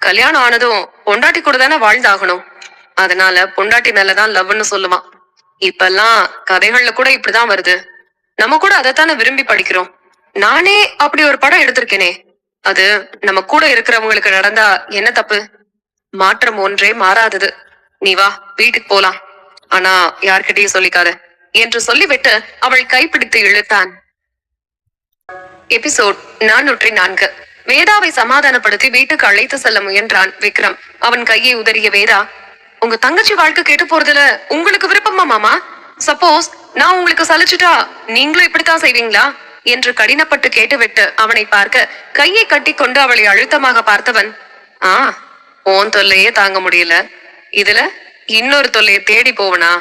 கல்யாணம் ஆனதும் பொண்டாட்டி கூட தானே வாழ்ந்தாகணும். அதனால பொண்டாட்டி மேலதான் லவ்னு சொல்லுவான். இப்பெல்லாம் கதைகள்ல கூட இப்படிதான் வருது. நம்ம கூட அதைத்தானே விரும்பி படிக்கிறோம். நானே அப்படி ஒரு படம் எடுத்திருக்கேனே. அது நம்ம கூட இருக்கிறவங்களுக்கு நடந்தா என்ன தப்பு? மாற்றம் ஒன்றே மாறாதது. நீ வா, வீட்டுக்கு போலாம். ஆனா யார்கிட்டயும் சொல்லிக்காத என்று சொல்லிவிட்டு அவள் கைப்பிடித்து இழுத்தான். எபிசோட் 404. வேதாவை சமாதானப்படுத்தி வீட்டுக்கு அழைத்து செல்ல முயன்றான் விக்ரம். அவன் கையை உதறிய வேதா, உங்க தங்கச்சி வாழ்க்கை கேட்டு போறதுல உங்களுக்கு விருப்பமா மாமா? சப்போஸ் நான் உங்களுக்கு சலிச்சுட்டா நீங்களும் இப்படித்தான் செய்வீங்களா என்று கடினப்பட்டு கேட்டுவிட்டு அவனை பார்க்க கையை கட்டி கொண்டு அவளை அழுத்தமாக பார்த்தவன், உன் தொல்லையே தாங்க முடியல, இதுல இன்னொரு தொல்லையை தேடி போவனா?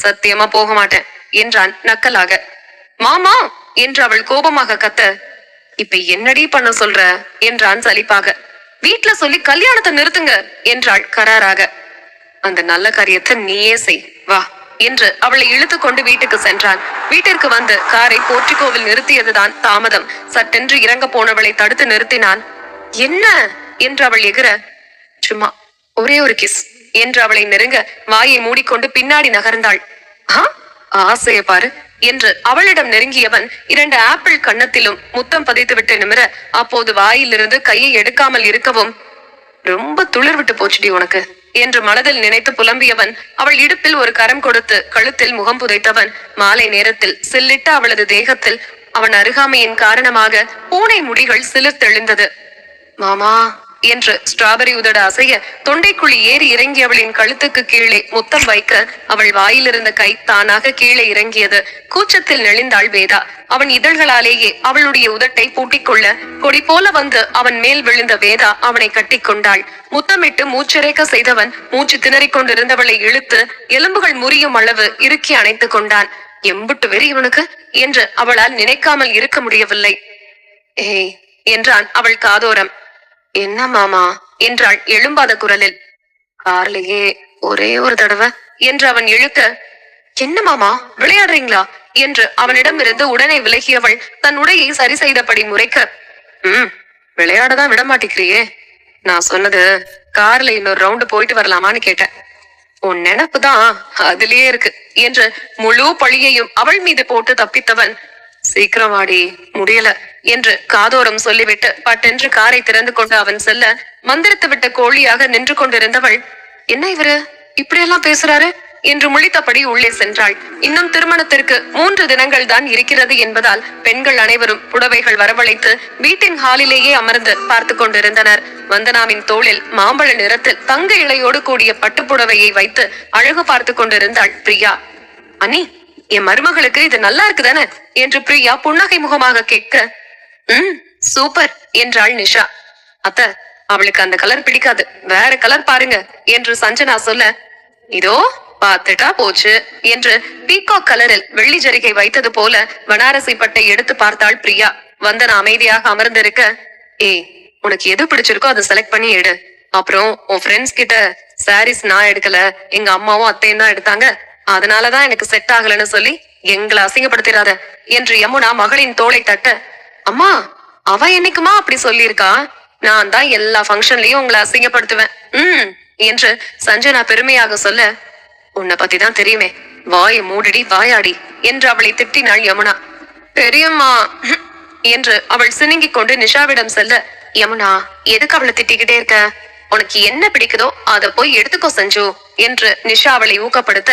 சத்தியமா போக மாட்டேன் என்றான் நக்கலாக. மாமா என்று அவள் கோபமாக கத்த, இப்ப என்னடி பண்ண சொல்ற என்றான் சலிப்பாக. வீட்டுல சொல்லி கல்யாணத்தை நிறுத்துங்க என்றாள் கராராக. அந்த நல்ல காரியத்தை நீயே செய், வா என்று அவளை இழுத்து கொண்டு வீட்டுக்கு சென்றான். வீட்டிற்கு வந்து காரை போர்ட்டிகோவில் நிறுத்தியதுதான் தாமதம். சட்டென்று இறங்க போனவளை தடுத்து நிறுத்தினான். என்ன என்று அவள் எகிற, சும்மா ஒரே ஒரு கிஸ் என்று அவளை நெருங்க வாயை மூடிக்கொண்டு பின்னாடி நகர்ந்தாள். ஆசைய பாரு என்று அவளிடம் நெருங்கியவன் 2 ஆப்பிள் கன்னத்திலும் முத்தம் பதித்து விட்டு நிமிர, அப்போது வாயிலிருந்து கையை எடுக்காமல் இருக்கவும், ரொம்ப துளிர் விட்டு போச்சுடி உனக்கு என்று மனதில் நினைத்து புலம்பியவன் அவள் இடுப்பில் ஒரு கரம் கொடுத்து கழுத்தில் முகம் புதைத்தவன். மாலை நேரத்தில் சில்லிட்ட அவளது தேகத்தில் அவன் அருகாமையின் காரணமாக பூனை முடிகள் சிலிர்த்தெழுந்தது. மாமா என்று ஸ்ட்ராபெரி உதட அசைய தொண்டைக்குழி ஏறி இறங்கி அவளின் கழுத்துக்கு கீழே முத்தம் வைக்க அவள் வாயிலிருந்த கை தானாக கீழே இறங்கியது. கூச்சத்தில் நெளிந்தாள் வேதா. அவன் இதழ்களாலேயே அவளுடைய உதட்டை பூட்டிக்கொள்ள கொடி போல வந்து அவன் மேல் விழுந்த வேதா அவனை கட்டி கொண்டாள். முத்தமிட்டு மூச்சிறைக்க செய்தவன் மூச்சு திணறிக் கொண்டிருந்தவளை இழுத்து எலும்புகள் முறியும் அளவு இறுக்கி அணைத்துக் கொண்டான். எம்புட்டு வெறி இவனுக்கு என்று அவளால் நினைக்காமல் இருக்க முடியவில்லை. ஏய் என்றான் அவள் காதோரம். என்ன மாமா என்றாள் எழும்பாத குரலில். கார்லயே ஒரே ஒரு தடவை என்று அவன் இழுக்க, என்ன மாமா விளையாடுறீங்களா என்று அவனிடமிருந்து உடனே விலகியவள் தன் உடையை சரி செய்தபடி முறைக்க, விளையாடதான் விட மாட்டேங்கிறியே. நான் சொன்னது கார்ல இன்னொரு ரவுண்டு போயிட்டு வரலாமான்னு கேட்டேன். உன் நினைப்புதான் அதுலயே இருக்கு என்று முழு பழியையும் அவள் மீது போட்டு தப்பித்தவன், சீக்கிரம் வாடி முடியல என்று காதோரம் சொல்லிவிட்டு பட்டென்று காரை திறந்து கொண்டு அவன் செல்ல, மந்திரத்து விட்ட கோழியாக நின்று கொண்டிருந்தவள், என்ன இவரு இப்படியெல்லாம் பேசுறாரு என்று முழித்தபடி உள்ளே சென்றாள். இன்னும் திருமணத்திற்கு 3 தினங்கள் தான் இருக்கிறது என்பதால் பெண்கள் அனைவரும் புடவைகள் வரவழைத்து வீட்டின் ஹாலிலேயே அமர்ந்து பார்த்து கொண்டிருந்தனர். வந்தனாவின் தோளில் மாம்பழ நிறத்தில் தங்க இழையோடு கூடிய பட்டுப்புடவையை வைத்து அழகு பார்த்து கொண்டிருந்தாள் பிரியா. அண்ணி, என் மருமகளுக்கு இது நல்லா இருக்குதானே என்று பிரியா புன்னகை முகமாக கேட்க, சூப்பர் என்றாள் நிஷா. அத்த, அவளுக்கு அந்த கலர் பிடிக்காது, வேற கலர் பாருங்க என்று சஞ்சனா சொல்ல, இதோ பாத்துட்டா போச்சு என்று பீகாக் கலரில் வெள்ளி ஜரிகை வைத்தது போல பனாரசி பட்டை எடுத்து பார்த்தாள் பிரியா. வந்தனா அமைதியாக அமர்ந்திருக்க, ஏய் உனக்கு எது பிடிச்சிருக்கோ அதை செலக்ட் பண்ணி எடு. அப்புறம் உன் ஃப்ரெண்ட்ஸ் கிட்ட சாரீஸ் நான் எடுக்கல, எங்க அம்மாவும் அத்தையும் தான் எடுத்தாங்க, அதனாலதான் எனக்கு செட் ஆகலன்னு சொல்லி எங்களை அசிங்கப்படுத்திடாத என்று யமுனா மகளின் தோளை தட்ட, அம்மா அவ என்னைக்குமா அப்படி சொல்லியிருக்கா? நான் தான் எல்லா ஃபங்க்ஷன்லயும் உங்களை அசிங்கப்படுத்துவேன் என்று சஞ்சனா பெருமையாக சொல்ல, உன்னை பத்தி தான் தெரியுமே, வாயை மூடிடி வாயாடி என்று அவளை திட்டினாள் யமுனா. பெரியம்மா என்று அவள் சினுங்கிக் கொண்டு நிஷாவிடம் செல்ல, யமுனா எதுக்கு அவளை திட்டிக்கிட்டே இருக்க? உனக்கு என்ன பிடிக்குதோ அதை போய் எடுத்துக்கோ சஞ்சு என்று நிஷா அவளை ஊக்கப்படுத்த,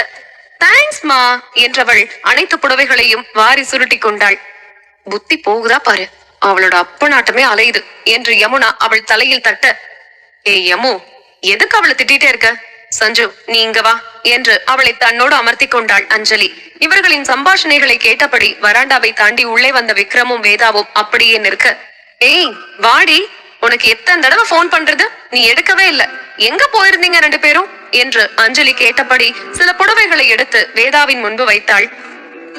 தேங்க்ஸ் மா என்றவள் அனைத்து புடவைகளையும் வாரி சுருட்டி கொண்டாள். புத்தி போகுதா பாரு, அவளோட அப்பனாட்டமே அலையுது என்று யமுனா அவள் தலையில் தட்ட, ஏய் யமு எதுக்கு அவளை திட்டிட்டே இருக்க? சஞ்சு நீ இங்க வா என்று அவளை தன்னோடு அமர்த்தி கொண்டாள் அஞ்சலி. இவர்களின் சம்பாஷணைகளை கேட்டபடி வராண்டாவை தாண்டி உள்ளே வந்த விக்ரமும் வேதாவும் அப்படியே நிற்க, ஏய் வாடி, உனக்கு எத்தனை தடவை போன் பண்றது, நீ எடுக்கவே இல்ல, எங்க போயிருந்தீங்க ரெண்டு பேரும் என்று அஞ்சலி கேட்டபடி சில புடவைகளை எடுத்து வேதாவின் முன்பு வைத்தாள்.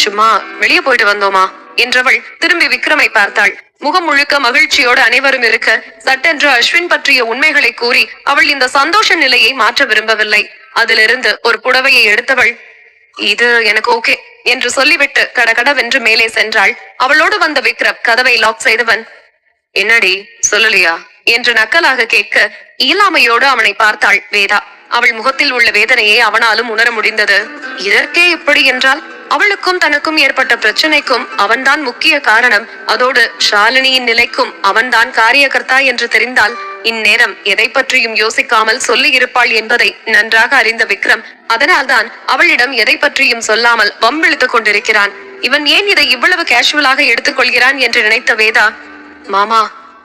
சும்மா வெளியே போயிட்டு வந்தோமா என்றவள் திரும்பி விக்ரமை பார்த்தாள். முகம் முழுக்க மகிழ்ச்சியோடு அனைவரும் இருக்க சட்டென்று அஸ்வின் பற்றிய உண்மைகளை கூறி அவள் இந்த சந்தோஷ நிலையை மாற்ற விரும்பவில்லை. அதிலிருந்து ஒரு புடவையை எடுத்தவள், இது எனக்கு ஓகே என்று சொல்லிவிட்டு கடகடவென்று மேலே சென்றாள். அவளோடு வந்த விக்ரம் கதவை லாக் செய்தவன், என்னடி சொல்லலையா என்று நக்கலாக கேட்க இயலாமையோடு அவனை பார்த்தாள் வேதா. அவள் முகத்தில் உள்ள வேதனையை அவனாலும் உணர முடிந்தது. இதற்கே இப்படி என்றால் அவளுக்கும் தனக்கும் ஏற்பட்ட பிரச்சனைக்கும் அவன்தான் முக்கிய காரணம். அதோடு ஷாலினியின் நிலைக்கும் அவன்தான் காரியகர்த்தா என்று தெரிந்தால் இந்நேரம் எதை பற்றியும் யோசிக்காமல் சொல்லி இருப்பாள் என்பதை நன்றாக அறிந்த விக்ரம் அதனால்தான் அவளிடம் எதை பற்றியும் சொல்லாமல் வம்பிழுத்துக் கொண்டிருக்கிறான். இவன் ஏன் இதை இவ்வளவு கேஷுவலாக எடுத்துக் கொள்கிறான் என்று நினைத்த வேதா, மாமா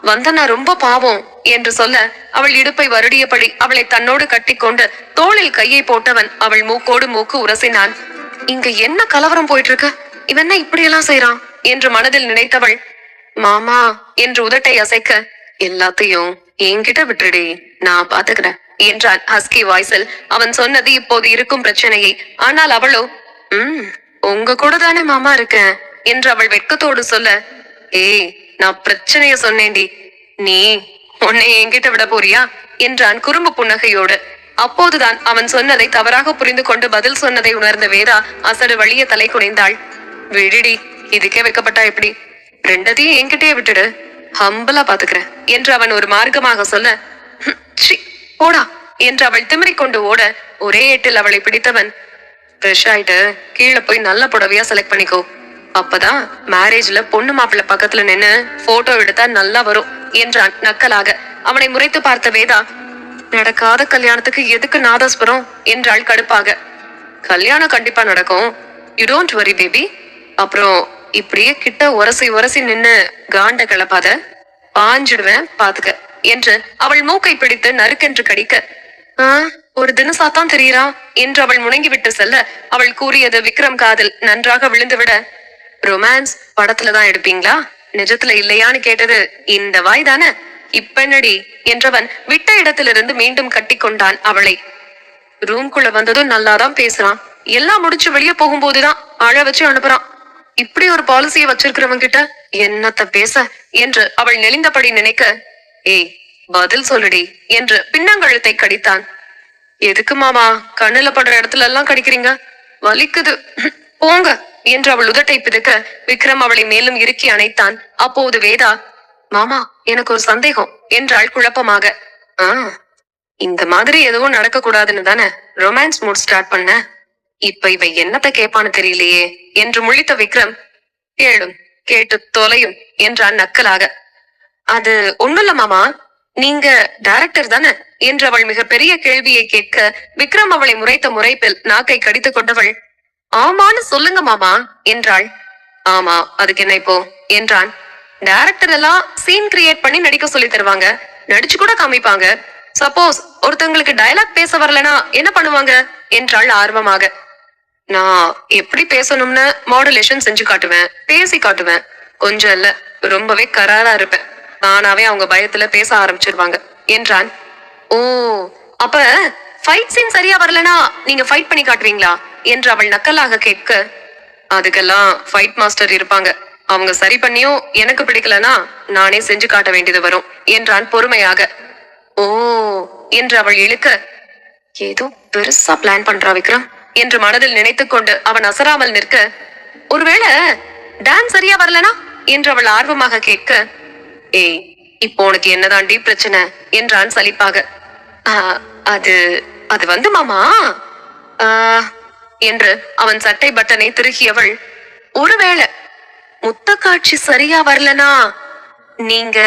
வந்தனா ரொம்ப பாவம் என்று சொல்ல அவள் இடுப்பை வருடியபடி அவளை தன்னோடு கட்டிக்கொண்டு தோளில் கையை போட்டவன் அவள் மூக்கோடு மூக்கு உரசினான். இங்க என்ன கலவரம் போயிட்டு இருக்கு, இவன் என்ன இப்படி எல்லாம் செய்யறான் என்று மனதில் நினைத்தவள், மாமா என்று உதட்டை அசைக்க, எல்லாத்தையும் என்கிட்ட விட்டுடி, நான் பாத்துக்கிறேன் என்றான் ஹஸ்கி வாய்ஸில். அவன் சொன்னது இப்போது இருக்கும் பிரச்சனையை. ஆனால் அவளோ, உங்க கூட தானே மாமா இருக்கேன் என்று அவள் வெட்கத்தோடு சொல்ல, ஏய் நான் பிரச்சனைய சொன்னேன்டி, நீ உன்னை என்கிட்ட விட போறியா என்றான் குறும்பு புன்னகையோடு. அப்போதுதான் அவன் சொன்னதை தவறாக புரிந்து கொண்டு பதில் சொன்னதை உணர்ந்த வேதா அசடு வழிய தலை குனிந்தாள். விடுடி, இதுக்கே வைக்கப்பட்டா எப்படி, ரெண்டதையும் என்கிட்டயே விட்டுடு, ஹம்பலா பாத்துக்கிறேன் என்று அவன் ஒரு மார்க்கமாக சொல்ல, போடா என்று அவள் திமிரிக் கொண்டு ஓட ஒரே ஏட்டில் அவளை பிடித்தவன், ஃப்ரெஷ் ஆயிட்டு கீழே போய் நல்ல புடவையா செலக்ட் பண்ணிக்கோ, அப்பதான் மேரேஜ்ல பொண்ணு மாப்பிள்ள பக்கத்துல நின்னு போட்டோ எடுத்தா நல்லா வரும் என்றான் நக்கலாக. அவனை முறைத்து பார்த்த வேதா, நடக்காத கல்யாணத்துக்கு எதுக்கு நாதஸ்வரம் என்றாள் கடுப்பாக. கல்யாணம் கண்டிப்பா நடக்கும், யூ டோன்ட் வரி பேபி. அப்புறம் இப்படியே கிட்ட உரசி உரசி நின்னு காண்ட கிளப்பாத, பாஞ்சிடுவேன் பாத்துக்க என்று அவள் மூக்கை பிடித்து நறுக்கென்று கடிக்க, ஒரு தினசாத்தான் தெரியறா என்று அவள் முணங்கிவிட்டு செல்ல அவள் கூறியது விக்ரம் காதில் நன்றாக விழுந்துவிட, ரொமான்ஸ் படத்துலதான் எடுப்பீங்களா, நிஜத்துல இல்லையான்னு கேட்டது இந்த வாய் தானே, இப்ப என்னடி என்றவன் விட்ட இடத்திலிருந்து மீண்டும் கட்டி கொண்டான் அவளை. ரூம்குள்ள வந்ததும் நல்லாதான் பேசுறான், எல்லாம் முடிச்சு வெளியே போகும்போதுதான் அழ வச்சு அனுப்புறான், இப்படி ஒரு பாலிசியை வச்சிருக்கிறவன் கிட்ட என்னத்த பேச என்று அவள் நெளிந்தபடி நினைக்க, ஏய் பதில் சொல்லுடி என்று பின்னங்கழுத்தை கடித்தான். எதுக்கு மாமா கண்ணுல படுற இடத்துல எல்லாம் கடிக்கிறீங்க, வலிக்குது போங்க என்று அவள் உதட்டை பிதுக்க விக்ரம் அவளை மேலும் இறுக்கி அணைத்தான். அப்போது வேதா, மாமா எனக்கு ஒரு சந்தேகம் என்றாள் குழப்பமாக. இந்த மாதிரி எதுவும் நடக்க கூடாதுன்னு தானே ரொமான்ஸ் மூட் ஸ்டார்ட் பண்ண, இப்ப இவ என்னத்த கேட்பான்னு தெரியலையே என்று முழித்த விக்ரம், கேளும் கேட்டு தொலையும் என்றான் நக்கலாக. அது ஒண்ணுல்ல மாமா, நீங்க டைரக்டர் தானே என்று அவள் மிக பெரிய கேள்வியை கேட்க விக்ரம் அவளை முறைத்த முறைப்பில் நாக்கை கடித்துக் கொண்டவள், ஆமான்னு சொல்லுங்க மாமா என்றாள். ஆமா அதுக்கு என்ன இப்போ என்றான். டைரக்டர் எல்லாம் சீன் கிரியேட் பண்ணி நடிக்க சொல்லி தருவாங்க, நடிச்சு கூட காமிப்பாங்க, சப்போஸ் ஒருத்தவங்களுக்கு டயலாக் பேச வரலனா என்ன பண்ணுவாங்க என்றாள் ஆர்வமாக. நான் எப்படி பேசணும்னு மாடுலேஷன் செஞ்சு காட்டுவேன், பேசி காட்டுவேன், கொஞ்சம் இல்ல ரொம்பவே கராரா இருப்பேன், தானாவே அவங்க பயத்துல பேச ஆரம்பிச்சிருவாங்க என்றான். ஓ அப்ப ஃபைட் சீன் சரியா வரலனா நீங்க ஃபைட் பண்ணி காட்டுவீங்களா என்று அவள் நக்கலாக கேட்க, அதுக்கெல்லாம் ஃபைட் மாஸ்டர் இருப்பாங்க, அவங்க சரி பண்ணியும் எனக்கு பிடிக்கலனா நானே செஞ்சு காட்ட வேண்டியது வரும் என்றான் பொறுமையாக. ஓ என்று அவள் இழுக்க, ஏதோ பெருசா பிளான் பண்றா விக்ரம் என்று மனதில் நினைத்துக் கொண்டு அவன் அசராமல் நிற்க, ஒருவேளை டான்ஸ் சரியா வரலனா என்று அவள் ஆர்வமாக கேட்க, ஏய் இப்போ உனக்கு என்னதாண்டி பிரச்சனை என்றான் சலிப்பாக. அது அது வந்து மாமா என்று அவன் சட்டை பட்டனை திருகியவள், ஒருவேளை முத்த காட்சி சரியா வரலனா நீங்க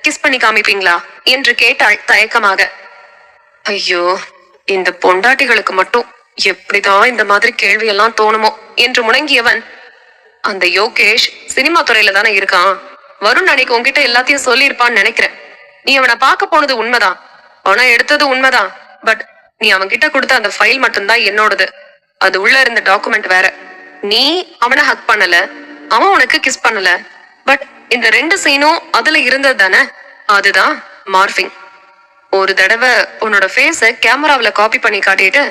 கிஸ் பண்ணி காமிப்பீங்களா என்று கேட்டாள் தயக்கமாக. ஐயோ, இந்த பொண்டாட்டிகளுக்கு மட்டும் எப்படிதான் இந்த மாதிரி கேள்வி எல்லாம் தோணுமோ என்று முணங்கியவன், அந்த யோகேஷ் சினிமா துறையில தானே இருக்கான், வருண் அன்னைக்கு உன்கிட்ட எல்லாத்தையும் சொல்லி இருப்பான்னு நினைக்கிறேன். நீ அவனை பார்க்க போனது உண்மைதான், பணம் எடுத்தது உண்மைதான், பட் நீ அவன்கிட்ட கொடுத்த அந்த ஃபைல் மட்டும்தான் என்னோடது. அது உள்ள இருந்த டாக்குமெண்ட் வேற. நீ அவனை ஹக் பண்ணல, அவன் உனக்கு கிஸ் பண்ணல, பட் இந்த 2 சீனும் அதுல இருந்தது தானே, அதுதான் மார்பிங். ஒரு தடவை உன்னோட ஃபேஸ கேமராவில காப்பி பண்ணி காட்டிட்டு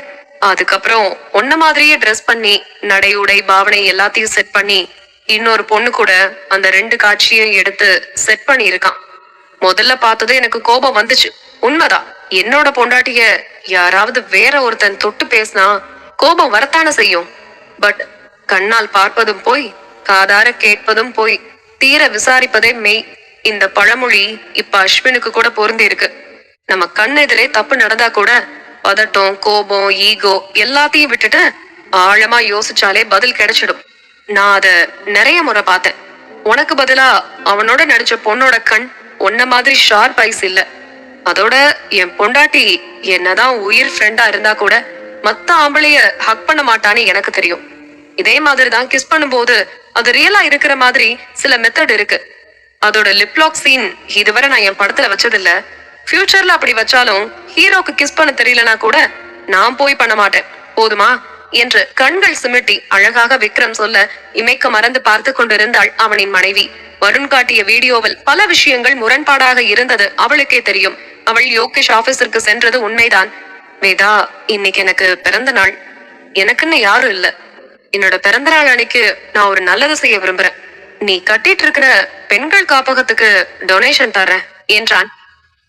அதுக்கப்புறம் உன்ன மாதிரியே ட்ரெஸ் பண்ணி நடை உடை பாவனை எல்லாத்தையும் செட் பண்ணி இன்னொரு பொண்ணு கூட அந்த 2 காட்சியும் எடுத்து செட் பண்ணி இருக்கான். முதல்ல பார்த்தது எனக்கு கோபம் வந்துச்சு, உண்மைதான். என்னோட பொண்டாட்டிய யாராவது வேற ஒருத்தன் தொட்டு பேசினா கோபம் வரத்தானே செய்யும். பட் கண்ணால் பார்ப்பதும் போய் காதார கேட்பதும் போய் தீர விசாரிப்பதே மெய். இந்த பழமொழி இப்ப அஸ்வினுக்கு கூட பொருந்தி இருக்கு. நம்ம கண் எதிரே தப்பு நடந்தா கூட பதட்டம், கோபம், ஈகோ எல்லாத்தையும் விட்டுட்டு ஆழமா யோசிச்சாலே பதில் கிடைச்சிடும். நான் அத நிறைய முறை பார்த்தேன். உனக்கு பதிலா அவனோட நடிச்ச பொண்ணோட கண் உன்ன மாதிரி ஷார்ப் ஐஸ் இல்ல. அதோட என் பொண்டாட்டி என்னதான் உயிர் ஃப்ரெண்டா இருந்தா கூட மத்த ஆம்பளைய ஹக் பண்ண மாட்டான்னு எனக்கு தெரியும். இதே மாதிரிதான் கிஸ் பண்ணும்போது அது ரியலா இருக்கிற மாதிரி சில மெத்தட் இருக்கு. அதோட லிப்லாக் சீன் இதுவரை நான் என் படத்துல வச்சதில்ல. ஃபியூச்சர்ல அப்படி வச்சாலும் ஹீரோக்கு கிஸ் பண்ண தெரியலனா கூட நான் போய் பண்ண மாட்டேன், போதுமா என்று கண்கள் சிமிட்டி அழகாக விக்ரம் சொல்ல இமைக்க மறந்து பார்த்து கொண்டிருந்தாள் அவனின் மனைவி. வருண் காட்டிய வீடியோவில் பல விஷயங்கள் முரண்பாடாக இருந்தது அவளுக்கே தெரியும். அவள் யோகேஷ் ஆபீஸிற்கு சென்றது உண்மைதான். வேதா, இன்னைக்கு எனக்கு பிறந்த நாள். எனக்குன்னு யாரும் இல்ல. என்னோட பிறந்த நாள் அன்னைக்கு நான் ஒரு நல்லது செய்ய விரும்புறேன். நீ கட்டிட்டு இருக்கிற பெண்கள் காப்பகத்துக்கு டொனேஷன் தரேன் என்றான்.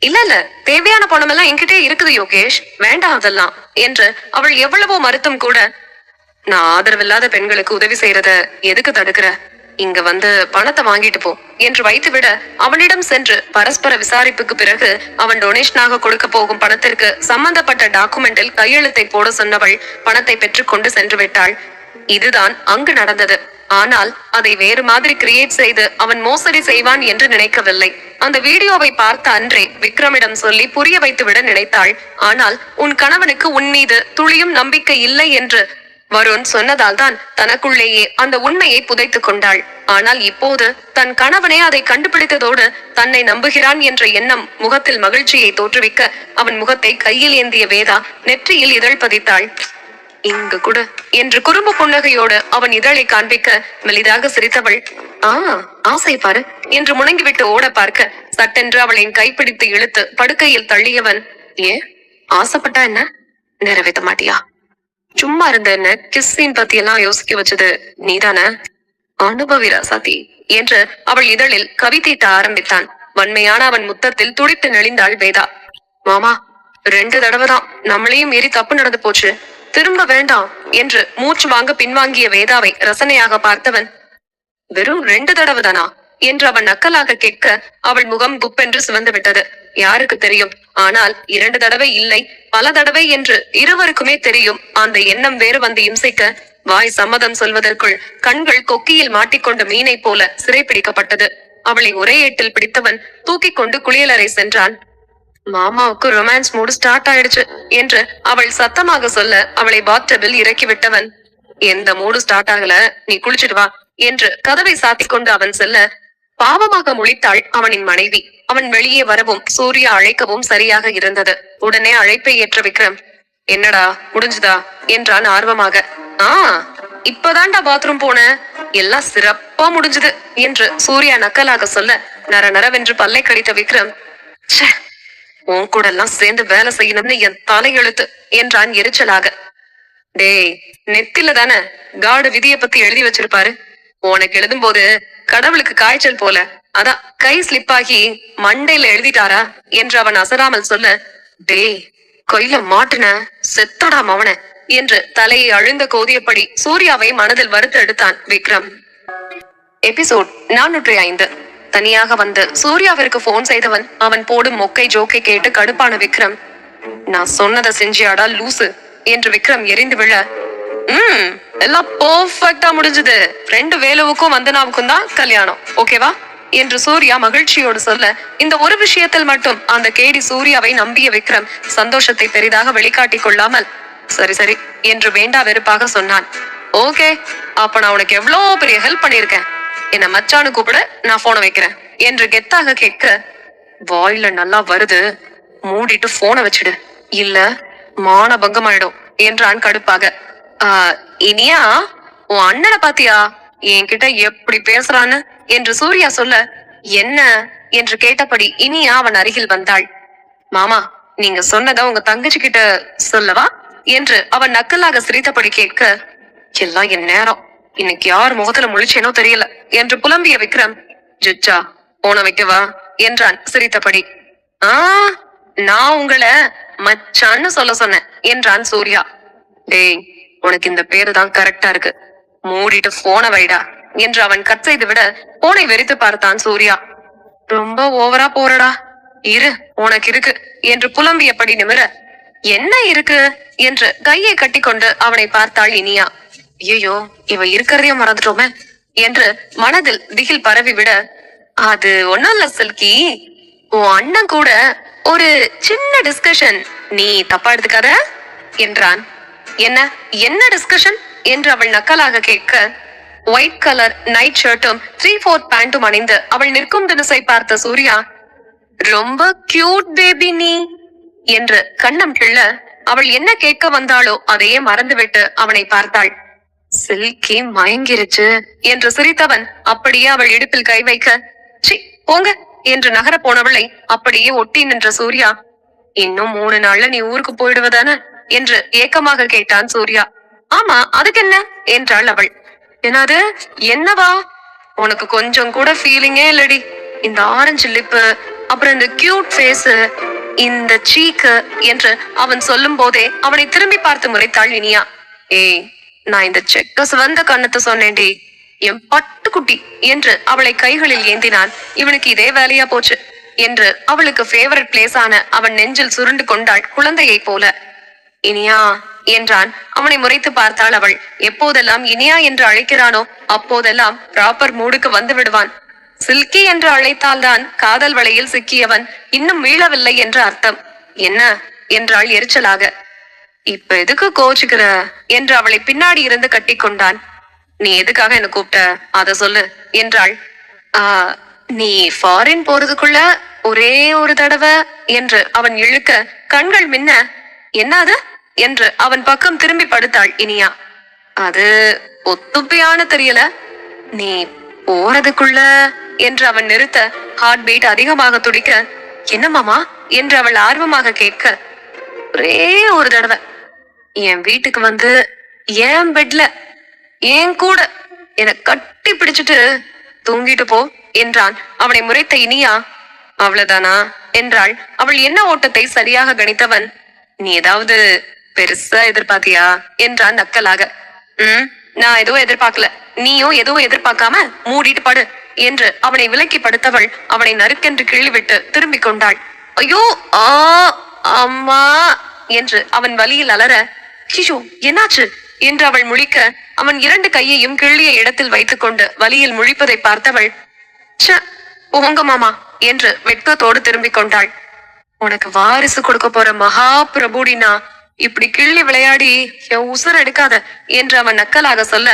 இல்ல, தேவையான பணம் எல்லாம் என்கிட்டே இருக்குது யோகேஷ், வேண்டாம் அதெல்லாம் என்று அவள் எவ்வளவோ மறுத்தும் கூட, நான் ஆதரவில்லாத பெண்களுக்கு உதவி செய்யறத எதுக்கு தடுக்கிற, இங்க வந்து பணத்தை வாங்கிட்டு போ என்று வைத்துவிட அவனிடம் சென்று பரஸ்பர விசாரிப்புக்கு பிறகு அவன் டொனேஷனாக கொடுக்க போகும் பணத்திற்கு சம்பந்தப்பட்ட டாக்குமெண்டில் கையெழுத்தை போட சொன்னவள் பணத்தை பெற்றுக்கொண்டு சென்று விட்டாள். இதுதான் அங்கு நடந்தது. ஆனால் அதை வேறு மாதிரி கிரியேட் செய்து அவன் மோசடி செய்வான் என்று நினைக்கவில்லை. அந்த வீடியோவை பார்த்த அன்றே விக்ரமிடம் சொல்லி புரிய வைத்து விட நினைத்தாள். ஆனால் உன் கணவனுக்கு உன் மீது துளியும் நம்பிக்கை இல்லை என்று வருண் சொன்னதால் தான் தனக்குள்ளேயே அந்த உண்மையை புதைத்துக் கொண்டாள். ஆனால் இப்போது தன் கணவனே அதை கண்டுபிடித்ததோடு தன்னை நம்புகிறான் என்ற எண்ணம் முகத்தில் மகிழ்ச்சியை தோற்றுவிக்க அவன் முகத்தை கையில் ஏந்திய வேதா நெற்றியில் இதழ் பதித்தாள். இங்கு கூட என்று குறும்பு புன்னகையோடு அவன் இதழை காண்பிக்க மெலிதாக சிரித்தவள், ஆசை பாரு என்று முணங்கிவிட்டு ஓட பார்க்க சட்டென்று அவளின் கைப்பிடித்து இழுத்து படுக்கையில் தள்ளியவன், ஏன் ஆசைப்பட்டா என்ன, நிறைவேற்ற மாட்டியா? சும்மா இருந்த என்ன கிஸ்ஸின் பத்தி எல்லாம் யோசிக்க வச்சது நீதானே, அனுபவிரா சாதி என்று அவள் இதழில் கவி தீட்ட ஆரம்பித்தான். வன்மையான அவன் முத்தத்தில் துடித்து நெளிந்தாள் வேதா. மாமா, 2 தடவை தான் நம்மளையும் மீறி தப்பு நடந்து போச்சு, திரும்ப வேண்டாம் என்று மூச்சு வாங்க பின்வாங்கிய வேதாவை ரசனையாக பார்த்தவன், வெறும் 2 தடவை தானா என்று அவன் நக்கலாக கேட்க அவள் முகம் குப்பென்று சிவந்து விட்டது. யாருக்கு தெரியும், ஆனால் 2 தடவை இல்லை பல தடவை என்று இருவருக்குமே தெரியும். அந்த எண்ணம் வேறு வந்து இம்சைக்க வாய் சம்மதம் சொல்வதற்குள் கண்கள் கொக்கியில் மாட்டிக்கொண்ட மீனை போல சிறைப்பிடிக்கப்பட்டது. அவளை ஒரே ஏட்டில் பிடித்தவன் தூக்கி கொண்டு குளியலறை சென்றான். மாமாவுக்கு ரொமான்ஸ் மூடு ஸ்டார்ட் ஆயிடுச்சு என்று அவள் சத்தமாக சொல்ல அவளை பாத்டபில் இறக்கி விட்டவன், எந்த மூடு ஸ்டார்ட் ஆகல, நீ குளிச்சிட்டு வா என்று கதவை சாத்திக் கொண்டு அவன் செல்ல பாவமாக முழித்தாள் அவனின் மனைவி. அவன் வெளியே வரவும் சூர்யா அழைக்கவும் சரியாக இருந்தது. உடனே அழைப்பை ஏற்ற விக்ரம், என்னடா முடிஞ்சுதா என்றான் ஆர்வமாக. இப்பதான்டா பாத்ரூம் போன, எல்லாம் சிறப்பா முடிஞ்சது என்று சூர்யா நக்கலாக சொல்ல நர நரவென்று பல்லை கடித்த விக்ரம், உன் கூட எல்லாம் சேர்ந்து வேலை செய்யணும்னு என் தலையெழுத்து என்றான் எரிச்சலாக. டேய், நெத்தில தானே காடு விதிய பத்தி எழுதி வச்சிருப்பாரு. உனக்கு எழுதும் போது கடவுளுக்கு காய்ச்சல் போல, அதான் கை ஸ்லிப் ஆகி மண்டையில எழுதிட்டாரா என்று அவன் அசராமல் சொல்ல, டேய் கையில மாட்டுன செத்தடா மவன என்று தலையை அழுந்த கோதியபடி சூர்யாவை மனதில் வறுத்து எடுத்தான் விக்ரம். எபிசோட் 405. தனியாக வந்து சூர்யாவிற்கு போன் செய்தவன் அவன் போடும் மொக்கை ஜோக்கை கேட்டு கடுப்பான விக்ரம், நான் சொன்னதை செஞ்சியாடா லூசு என்று விக்ரம் எரிந்து விழ, எல்லாம் பெர்ஃபெக்ட்டா முடிஞ்சது. 2 வேலுவுக்கும் வந்தனாவுக்கும் தான் கல்யாணம், ஓகேவா என்று சூர்யா மகிழ்ச்சியோடு சொல்ல, இந்த ஒரு விஷயத்தில் மட்டும் அந்த கேடி சூர்யாவை நம்பிய விக்ரம் சந்தோஷத்தை பெரிதாக வெளிக்காட்டிக் கொள்ளாமல், சரி சரி என்று வேண்டா வெறுப்பாக சொன்னான். ஓகே, அப்ப நான் உனக்கு எவ்வளவு பெரிய ஹெல்ப் பண்ணிருக்கேன். என்ன மச்சானு கூப்பிட, நான் போனை வைக்கிறேன் என்று கெத்தாக கேட்க, வாயில நல்லா வருது, மூடிட்டு போனை வச்சிடு, இல்ல மான பங்கமாயிடும் என்றான் கடுப்பாக. இனியா, உன் அண்ணனை பாத்தியா என்கிட்ட எப்படி பேசுறான்னு என்று சூர்யா சொல்ல, என்ன என்று கேட்டபடி இனியா அவன் அருகில் வந்தாள். மாமா, நீங்க சொன்னதை உங்க தங்கச்சி கிட்ட சொல்லவா என்று அவன் நக்கலாக சிரித்தபடி கேட்க, எல்லாம் என் நேரம், இன்னைக்கு யார் முகத்துல முழிச்சேனோ தெரியல என்று புலம்பிய விக்ரம், ஜுச்சா போன வைக்கவா என்றான் சிரித்தபடி. நான் உங்களை மச்சான்னு சொல்ல சொன்னேன் என்றான் சூர்யா. டேய், உனக்கு இந்த பேரு தான் கரெக்டா இருக்கு, மூடிட்டு போன வைடா என்று அவன் கட் செய்து விட போனை வெறித்து பார்த்தான் சூர்யா. ரொம்ப ஓவரா போறடா, இரு உனக்கு இருக்கு என்று புலம்பியபடி நிமிர, என்ன இருக்கு என்று கையை கட்டிக்கொண்டு அவனை பார்த்தாள் இனியா. ஐயோ, இவ இருக்கிறதையும் மறந்துட்டோமே என்று மனதில் திகில் பரவி விட, அது ஒண்ணும் இல்ல சில்கி, உன் அண்ணன் கூட ஒரு சின்ன டிஸ்கஷன், நீ தப்பா எடுத்துக்காத என்றான். என்ன என்ன டிஸ்கஷன் என்று அவள் நக்கலாக கேட்க, ஒயிட் கலர் நைட் ஷர்ட்டும் 3/4 பேண்டும் அணிந்து அவள் நிற்கும் தினசை பார்த்த சூர்யா, ரொம்ப கியூட் பேபி நீ என்று கண்ணம் கிள்ள அவள் என்ன கேட்க வந்தாளோ அதையே மறந்துவிட்டு அவனை பார்த்தாள். சில்கி மயங்கிருச்சு என்று சிரித்தவன் அப்படியே அவள் இடுப்பில் கை வைக்க, சி போங்க என்று நகர போனவளை அப்படியே ஒட்டி நின்ற சூர்யா, இன்னும் 3 நாள்ல நீ ஊருக்கு போயிடுவதான என்று ஏக்கமாக கேட்டான் சூர்யா. ஆமா, அதுக்கு என்ன என்றாள் அவள். என்னது என்னவா, உனக்கு கொஞ்சம் கூட ஃபீலிங்கே இல்லடி, இந்த ஆரஞ்சு லிப்பு, அப்புறம் இந்த கியூட் ஃபேஸ், இந்த சீக்கு என்று அவன் சொல்லும் போதே அவனை திரும்பி பார்த்து முறைத்தாள் இனியா. ஏய், நான் இந்த செக்க சிவந்த கண்ணத்தை சொன்னேன்டி, என் பட்டுக்குட்டி என்று அவளை கைகளில் ஏந்தினான். இவனுக்கு இதே வேலையா போச்சு என்று அவளுக்கு ஃபேவரட் பிளேஸ் ஆன அவன் நெஞ்சில் சுருண்டு கொண்டாள் குழந்தையை போல. இனியா என்றான். அவனை முறைத்து பார்த்தாள் அவள். எப்போதெல்லாம் இனியா என்று அழைக்கிறானோ அப்போதெல்லாம் ப்ராப்பர் மூடுக்கு வந்து விடுவான். சில்கி என்று அழைத்தால்தான் காதல் வலையில் சிக்கியவன் இன்னும் மீளவில்லை என்று அர்த்தம். என்ன என்றாள் எரிச்சலாக. இப்ப எதுக்கு கோச்சுக்கிற என்று அவளை பின்னாடி இருந்து கட்டி கொண்டான். நீ எதுக்காக என்ன கூப்பிட்ட அத சொல்லு என்றாள். நீ ஃபாரின் போறதுக்குள்ள ஒரே ஒரு தடவை என்று அவன் இழுக்க கண்கள் மின்ன, என்னது என்று அவன் பக்கம் திரும்பி படுத்தாள் இனியா. அது ஒத்துப்பையான தெரியல, நீ போறதுக்குள்ள என்று அவன் நிறுத்த ஹார்ட் பீட் அதிகமாக துடிக்க, என்ன மாமா என்று அவள் ஆர்வமாக கேட்க, ஒரே ஒரு தடவை என் வீட்டுக்கு வந்து என் பெட்ல என் கூட என கட்டி பிடிச்சிட்டு தூங்கிட்டு போ என்றான். அவனை முறைத்த இனியா, அவ்வளவுதானா என்றாள். அவள் என்ன ஓட்டத்தை சரியாக கணித்தவன், நீ ஏதாவது பெருசா எதிர்பார்த்தியா என்றான் நக்கலாக. நான் எதுவும் எதிர்பார்க்கல, நீயும் எதுவும் எதிர்பார்க்காம மூடிட்டு படு என்று அவனை விலக்கி படுத்தவள் அவனை நறுக்கென்று கிள்ளிவிட்டு திரும்பிக் கொண்டாள். ஐயோ அம்மா என்று அவன் வலியில் அலற, ஐயோ என்னாச்சு என்று அவள் முழிக்க அவன் 2 கையையும் கிள்ளிய இடத்தில் வைத்துக் கொண்டு வலியில் முழிப்பதை பார்த்தவள், போங்க மாமா என்று வெட்கத்தோடு திரும்பிக் கொண்டாள். உனக்கு வாரிசு கொடுக்க போற மகா பிரபுடினா இப்படி கிள்ளி விளையாடி என் உசுர் எடுக்காத என்று அவன் நக்கலாக சொல்ல,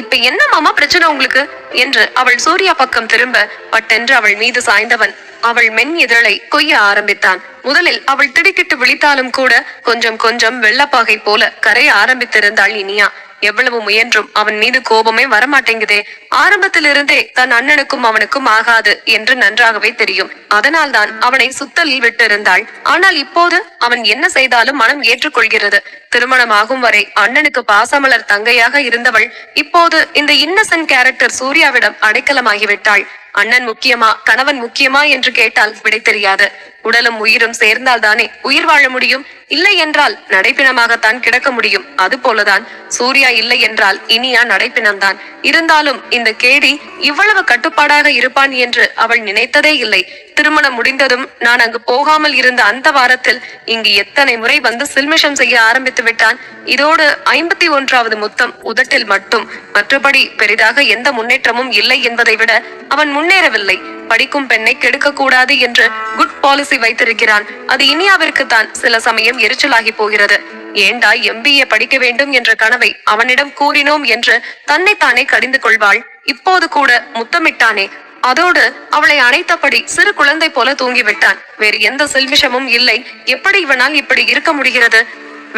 இப்ப என்ன மாமா பிரச்சனை உங்களுக்கு என்று அவள் சூர்யா பக்கம் திரும்ப பட்டென்று அவள் மீது சாய்ந்தவன் அவள் மென் இதழை கொய்ய ஆரம்பித்தான். முதலில் அவள் திடுக்கிட்டு விழித்தாலும் கூட கொஞ்சம் கொஞ்சம் வெள்ளப்பாகை போல கரைய ஆரம்பித்திருந்தாள் இனியா. எவ்வளவு முயன்றும் அவன் மீது கோபமே வரமாட்டேங்குதே. ஆரம்பத்திலிருந்தே தன் அண்ணனுக்கும் அவனுக்கும் ஆகாது என்று நன்றாகவே தெரியும். அதனால்தான் அவனை சுத்தலில் விட்டிருந்தாள். ஆனால் இப்போது அவன் என்ன செய்தாலும் மனம் ஏற்றுக்கொள்கிறது. திருமணமாகும் வரை அண்ணனுக்கு பாசமலர் தங்கையாக இருந்தவள் இப்போது இந்த இன்னசென்ட் கேரக்டர் சூர்யாவிடம் அடைக்கலமாகிவிட்டாள். அண்ணன் முக்கியமா கணவன் முக்கியமா என்று கேட்டால் விடை தெரியாது. உடலும் உயிரும் சேர்ந்தால் தானே உயிர் வாழ முடியும். இல்லை என்றால் நடைப்பிணமாகத்தான் கிடக்க முடியும். அது போலதான் சூர்யா இல்லை என்றால் இனியா நடைப்பிணம்தான். இருந்தாலும் இந்த கேடி இவ்வளவு கட்டுப்பாடாக இருப்பான் என்று அவள் நினைத்ததே இல்லை. திருமணம் முடிந்ததும் நான் அங்கு போகாமல் இருந்த அந்த வாரத்தில் இங்கு எத்தனை முறை வந்து சில்மிஷம் செய்ய ஆரம்பித்து விட்டான். இதோடு 51வது முத்தம் உதட்டில் மட்டும். மற்றபடி பெரிதாக எந்த முன்னேற்றமும் இல்லை என்பதை விட அவன் முன்னேறவில்லை. படிக்கும் பெண்ணை கெடுக்க கூடாது என்று குட் பாலிசி வைத்திருக்கிறான். அது இனியாவிற்கு தான் சில சமயம் எரிச்சலாகி போகிறது. ஏண்டா MBA படிக்க வேண்டும் என்ற கனவை அவனிடம் கூறினோம் என்று தன்னைத்தானே கடிந்து கொள்வாள். இப்போது கூட முத்தமிட்டானே, அதோடு அவளை அணைத்தபடி சிறு குழந்தை போல தூங்கிவிட்டான். வேறு எந்த செல்விஷமும் இல்லை. எப்படி இவனால் இப்படி இருக்க முடிகிறது?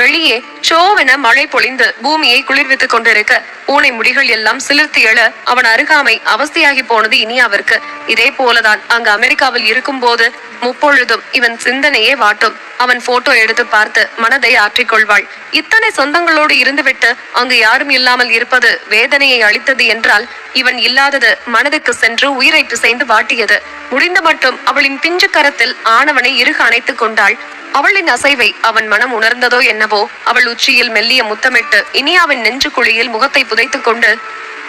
வெளியே சோவென மழை பொழிந்து பூமியை குளிர்வித்துக் கொண்டிருக்க பூனை முடிகள் எல்லாம் சிலிர்த்து எழ அவன் அருகாமை அவஸ்தையாகி போனது இனியாவிற்கு. இதே போலதான் அங்கு அமெரிக்காவில் இருக்கும் போது முப்பொழுதும் இவன் சிந்தனையே வாட்டும். அவன் போட்டோ எடுத்து பார்த்து மனதை ஆற்றிக்கொள்வாள். இத்தனை சொந்தங்களோடு இருந்துவிட்டு அங்கு யாரும் இல்லாமல் இருப்பது வேதனையை அளித்தது என்றால் இவன் இல்லாதது மனதுக்கு சென்று உயிரை பிசைந்து வாட்டியது. முடிந்த மட்டும் அவளின் பிஞ்சு கரத்தில் ஆணவனை இறுக அணைத்துக் கொண்டாள். அவளின் அசைவை அவன் மனம் உணர்ந்ததோ என்னவோ. அவள் உச்சியில் மெல்லிய முத்தமிட்டு இனியாவின் நெஞ்சு குழியில் முகத்தை புதைத்துக் கொண்டு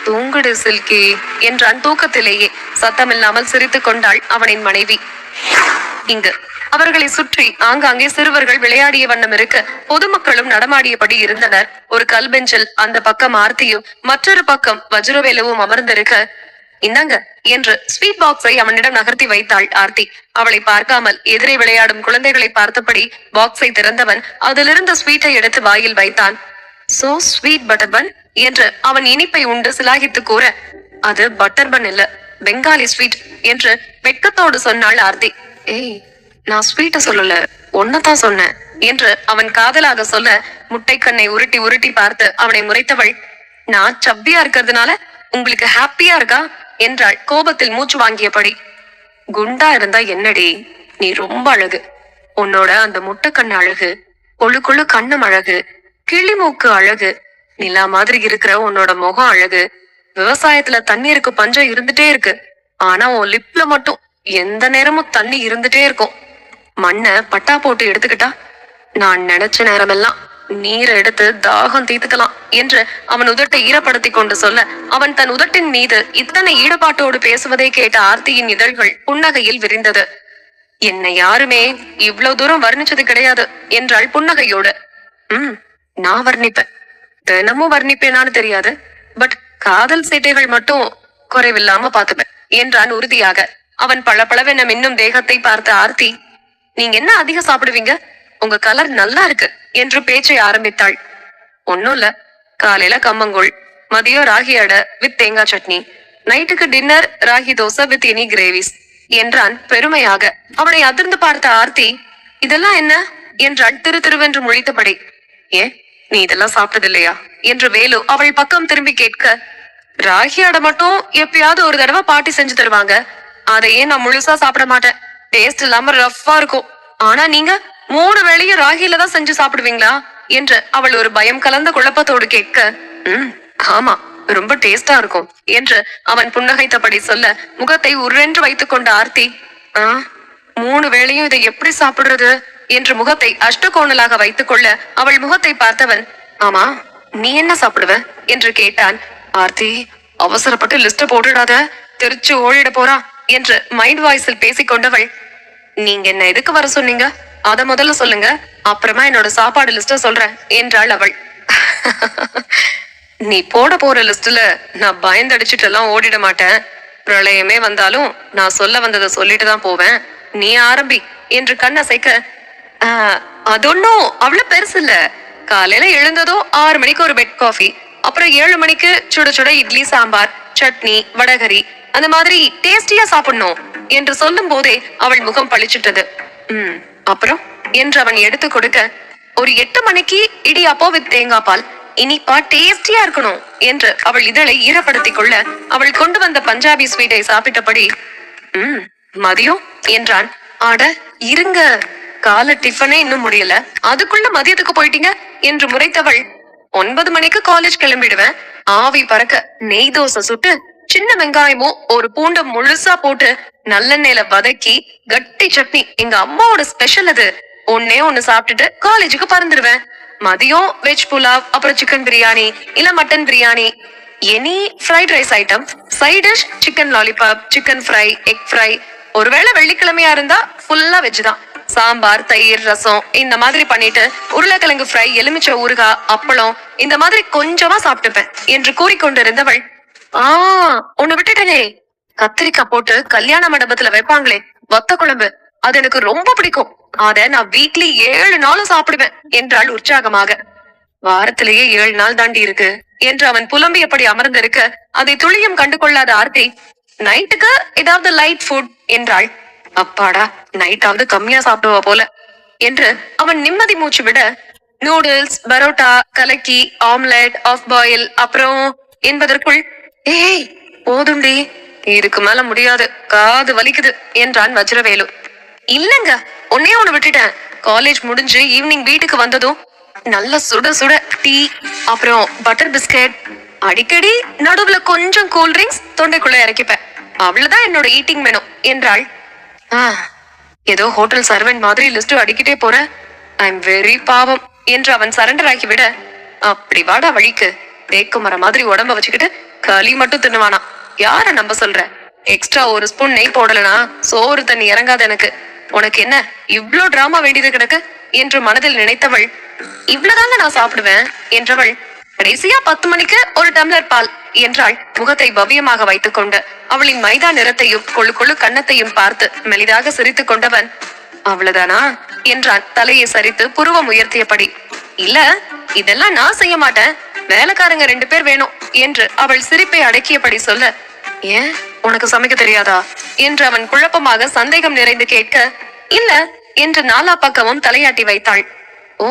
தூங்குடு சில்கி என்றான். தூக்கத்திலேயே சத்தமில்லாமல் சிரித்துக் கொண்டாள் அவனின் மனைவி. இங்கு அவர்களை சுற்றி ஆங்காங்கே சிறுவர்கள் விளையாடிய வண்ணம் இருக்க பொதுமக்களும் நடமாடியபடி இருந்தனர். ஒரு கல்பெஞ்சில் அந்த பக்கம் ஆர்த்தியும் மற்றொரு பக்கம் வஜ்ரவேலுவும் அமர்ந்திருக்க, இந்தாங்க என்று ஸ்வீட் பாக்ஸை அவனிடம் நகர்த்தி வைத்தாள் ஆர்த்தி. அவளை பார்க்காமல் எதிரே விளையாடும் குழந்தைகளை பார்த்தபடி பாக்ஸை திறந்தவன் அதிலிருந்த ஸ்வீட்டை எடுத்து வாயில் வைத்தான். சோ ஸ்வீட் பட்டர் பன் என்று அவன் இனிப்பை உண்டு சிலாகித்து கூற, அது பட்டர் பன் இல்ல, பெங்காலி ஸ்வீட் என்று வெட்கத்தோடு சொன்னாள் ஆர்த்தி. ஏய், நான் ஸ்வீட்ட சொல்லல, ஒன்னதான் சொன்னேன் என்று அவன் காதலாக சொல்ல முட்டைக்கண்ணை உருட்டி உருட்டி பார்த்து அவனை முறைத்தவள், நான் சப்பியா இருக்கிறதுனால உங்களுக்கு ஹாப்பியா இருக்கா என்றாள் கோபத்தில் மூச்சு வாங்கியபடி. குண்டா இருந்தா என்னடி, நீ ரொம்ப அழகு. உன்னோட அந்த முட்டைக்கண்ணு அழகு, கொழு கொழு கண்ணம் அழகு, கிளி மூக்கு அழகு, நிலா மாதிரி இருக்கிற உன்னோட முகம் அழகு. விவசாயத்துல தண்ணீருக்கு பஞ்சம் இருந்துட்டே இருக்கு, ஆனா உன் லிப்ல மட்டும் எந்த நேரமும் தண்ணி இருந்துட்டே இருக்கும். மண்ணை பட்டா போட்டு எடுத்துக்கிட்டா நான் நினைச்ச நேரமெல்லாம் நீரை எடுத்து தாகம் தீர்த்துக்கலாம் என்று அவன் உதட்டை ஈரப்படுத்தி கொண்டு சொல்ல, அவன் தன் உதட்டின் மீது இத்தனை ஈடுபாட்டோடு பேசுவதை கேட்ட ஆர்த்தியின் இதழ்கள் புன்னகையில் விரிந்தது. என்னை யாருமே இவ்வளவு தூரம் வர்ணிச்சது கிடையாது என்றாள் புன்னகையோடு. நான் வர்ணிப்பேன், தினமும் வர்ணிப்பேனான்னு தெரியாது, பட் காதல் சேட்டைகள் மட்டும் குறைவில்லாம பாத்துப்பேன் என்றான் உறுதியாக. அவன் பளபளவென மின்னும் தேகத்தை பார்த்த ஆர்த்தி, நீங்க என்ன அதிகம் சாப்பிடுவீங்க, உங்க கலர் நல்லா இருக்கு என்று பேச்சை ஆரம்பித்தாள். ஒன்னும் இல்ல, காலையில கம்மங்கூழ், மதியம் ராகி அடை வித் தேங்காய் சட்னி, நைட்டுக்கு dinner ragi dosa with any gravies என்றான் பெருமையாக. அவனை அதிர்ந்து பார்த்த ஆர்த்தி, இதெல்லாம் என்ன என்றாள் திரு திருவென்று முழித்தபடி. ஏன், நீ இதெல்லாம் சாப்பிட்டது இல்லையா என்று வேலு அவள் பக்கம் திரும்பி கேட்க, ராகி அடை மட்டும் எப்பயாவது ஒரு தடவை பாட்டி செஞ்சு தருவாங்க, அதையே நான் முழுசா சாப்பிட மாட்டேன், டேஸ்ட் இல்லாம ரஃப்பா இருக்கும். ஆனா நீங்க 3 வேளையும் ராகில தான் செஞ்சு சாப்பிடுவீங்களா என்று அவள் ஒரு பயம் கலந்த குழப்பத்தோடு கேட்க, ஆமா, ரொம்ப டேஸ்டா இருக்கும் என்று அவன் புன்னகைத்தபடி சொல்ல முகத்தை உருவென்று வைத்துக் கொண்ட ஆர்த்தி, 3 வேளையும் இதை எப்படி சாப்பிடுறது என்று முகத்தை அஷ்டகோணலாக வைத்துக் கொள்ள அவள் முகத்தை பார்த்தவன், ஆமா நீ என்ன சாப்பிடுவ என்று கேட்டான். ஆர்த்தி, அவசரப்பட்டு லிஸ்ட போட்டுடாத, தெரிச்சு ஓடிட போறா என்று மைண்ட் வாய்ஸில் பேசிக் கொண்டவள், நீங்க என்ன எதுக்கு வர சொன்னீங்க, அத முதல்ல சொல்லுங்க, அப்புறமா என்னோட சாப்பாடு லிஸ்ட சொல்றேன் என்றாள் அவள். நீ போட போற லிஸ்ட்ல நான் பயந்தடிச்சிட்டு எல்லாம் ஓடிட மாட்டேன், பிரளயமே வந்தாலும் நான் சொல்ல வந்ததை சொல்லிட்டு தான் போவேன், நீ ஆரம்பி என்று கண்ணசைக்க, அது ஒன்னும் அவ்வளவு பெருசு இல்ல, காலையில எழுந்ததோ 6 மணிக்கு ஒரு பெட் காஃபி, அப்புறம் 7 மணிக்கு சுட சுட இட்லி சாம்பார் சட்னி வடகரி, அந்த மாதிரி டேஸ்டியா சாப்பிடணும் என்று சொல்லும் போதே அவள் முகம் பளிச்சிட்டது. அப்புறம் என்று அவன் எடுத்து கொடுக்க, ஒரு 8 மணிக்கு இடியாப்போ வித் தேங்காய் பால், இனிப்பா டேஸ்டியா இருக்கணும் என்று அவள் இதழை ஈரப்படுத்திக் கொள்ள அவள் கொண்டு வந்த பஞ்சாபி ஸ்வீட்டை சாப்பிட்டபடி மதியம் என்றான். ஆட இருங்க, கால டிஃபனே இன்னும் முடியல, அதுக்குள்ள மதியத்துக்கு போயிட்டீங்க என்று முறைத்தவள், 9 மணிக்கு காலேஜ் கிளம்பிடுவேன். ஆவி பறக்க நெய் தோசை சுட்டு சின்ன வெங்காயமும் ஒரு பூண்டை முழுசா போட்டு நல்லெண்ணெயில வதக்கி கட்டி சட்னி, எங்க அம்மாவோட ஸ்பெஷல் அது. ஒண்ணு சாப்பிட்டுட்டு காலேஜுக்கு பறந்துருவேன். மதியம் வெஜ் புலாவ், அப்புறம் சிக்கன் பிரியாணி இல்ல mutton biryani, any fried rice item, side dish chicken lollipop, chicken fry, egg fry. ஒருவேளை வெள்ளிக்கிழமையா இருந்தா ஃபுல்லா வெஜ் தான். சாம்பார், தயிர், ரசம் இந்த மாதிரி பண்ணிட்டு உருளைக்கிழங்கு ஃப்ரை, எலுமிச்சை ஊறுகாய், அப்பளம் இந்த மாதிரி கொஞ்சமா சாப்பிட்டுப்பேன் என்று கூறிக்கொண்டிருந்தவள், ஒண்ணு விட்டுட்டேனே, கத்திரிக்காய் போட்டு கல்யாண மண்டபத்துல வைப்பாங்களே வத்த குழம்பு, அது எனக்கு ரொம்ப பிடிக்கும். அத நான் வீக்லி 7 நாளும் சாப்பிடுவேன் என்றாள் உற்சாகமாக. வாரத்திலேயே 7 நாள் தாண்டி இருக்கு என்று அவன் புலம்பியபடி அமர்ந்திருக்க அதை துளியும் கண்டு கொள்ளாத ஆர்த்தி, நைட்டுக்கு ஏதாவது லைட் ஃபுட் என்றாள். அப்பாடா, நைட்டாவது கம்மியா சாப்பிடுவா போல என்று அவன் நிம்மதி மூச்சு விட, நூடுல்ஸ், பரோட்டா, கலக்கி, ஆம்லெட், ஆஃப் பாயில், அப்புறம் என்பதற்குள், ஏய் போதும்டி, இதுக்கு மேல முடியாது, காது வலிக்குது என்றான் வஜ்ரவேலு. இல்லங்க, ஒன்னே ஒண்ணு விட்டுட்டேன். காலேஜ் முடிஞ்சு ஈவினிங் வீட்டுக்கு வந்ததும் நல்ல சுட சுட டீ, அப்புறம் பட்டர் பிஸ்கட், அடிக்கடி நடுவுல கொஞ்சம் கூல் ட்ரிங்க்ஸ் தொண்டைக்குள்ள இறக்கிப்பேன். அவ்வளவுதான் என்னோட ஈட்டிங் மெனு என்றாள். ஏதோ ஹோட்டல் சர்வெண்ட் மாதிரி லிஸ்ட் அடிக்கிட்டே போற, ஐ எம் வெரி பாவம் என்று அவன் சரண்டர் ஆக்கி விட, அப்படி வாடா வழிக்கு, தேக்கு மரம் மாதிரி உடம்ப வச்சுக்கிட்டு களி மட்டும் தின்னுவானா, யார நம்ப சொல்ற? எக்ஸ்ட்ரா ஒரு ஸ்பூன் நெய் போடலனா சோறு தண்ணி இறங்காது எனக்கு. உனக்கு என்ன இவ்ளோ டிராமா வேண்டியது கிடக்கு என்று மனதில் நினைத்தவள், இவ்வளவுதாங்க நான் சாப்பிடுவேன் என்றவள் கடைசியா 10 மணிக்கு ஒரு டம்ளர் பால் என்றாள். முகத்தை பவ்யமாக வைத்துக் கொண்டு அவளின் மைதா நிறத்தையும் கொழு கொழு கன்னத்தையும் பார்த்து மெலிதாக சிரித்துக் கொண்டவன், அவ்வளவுதானா என்றான் தலையை சரித்து புருவம் உயர்த்தியபடி. இல்ல, இதெல்லாம் நான் செய்ய மாட்டேன், வேலைக்காரங்க 2 பேர் வேணும் என்று அவள் சிரிப்பை அடக்கியபடி சொல்ல, ஏன் உனக்கு சமைக்க தெரியாதா என்று அவன் குழப்பமாக சந்தேகம் நிறைந்து கேட்க, இல்ல என்று நாலா பக்கமும் தலையாட்டி வைத்தாள். ஓ,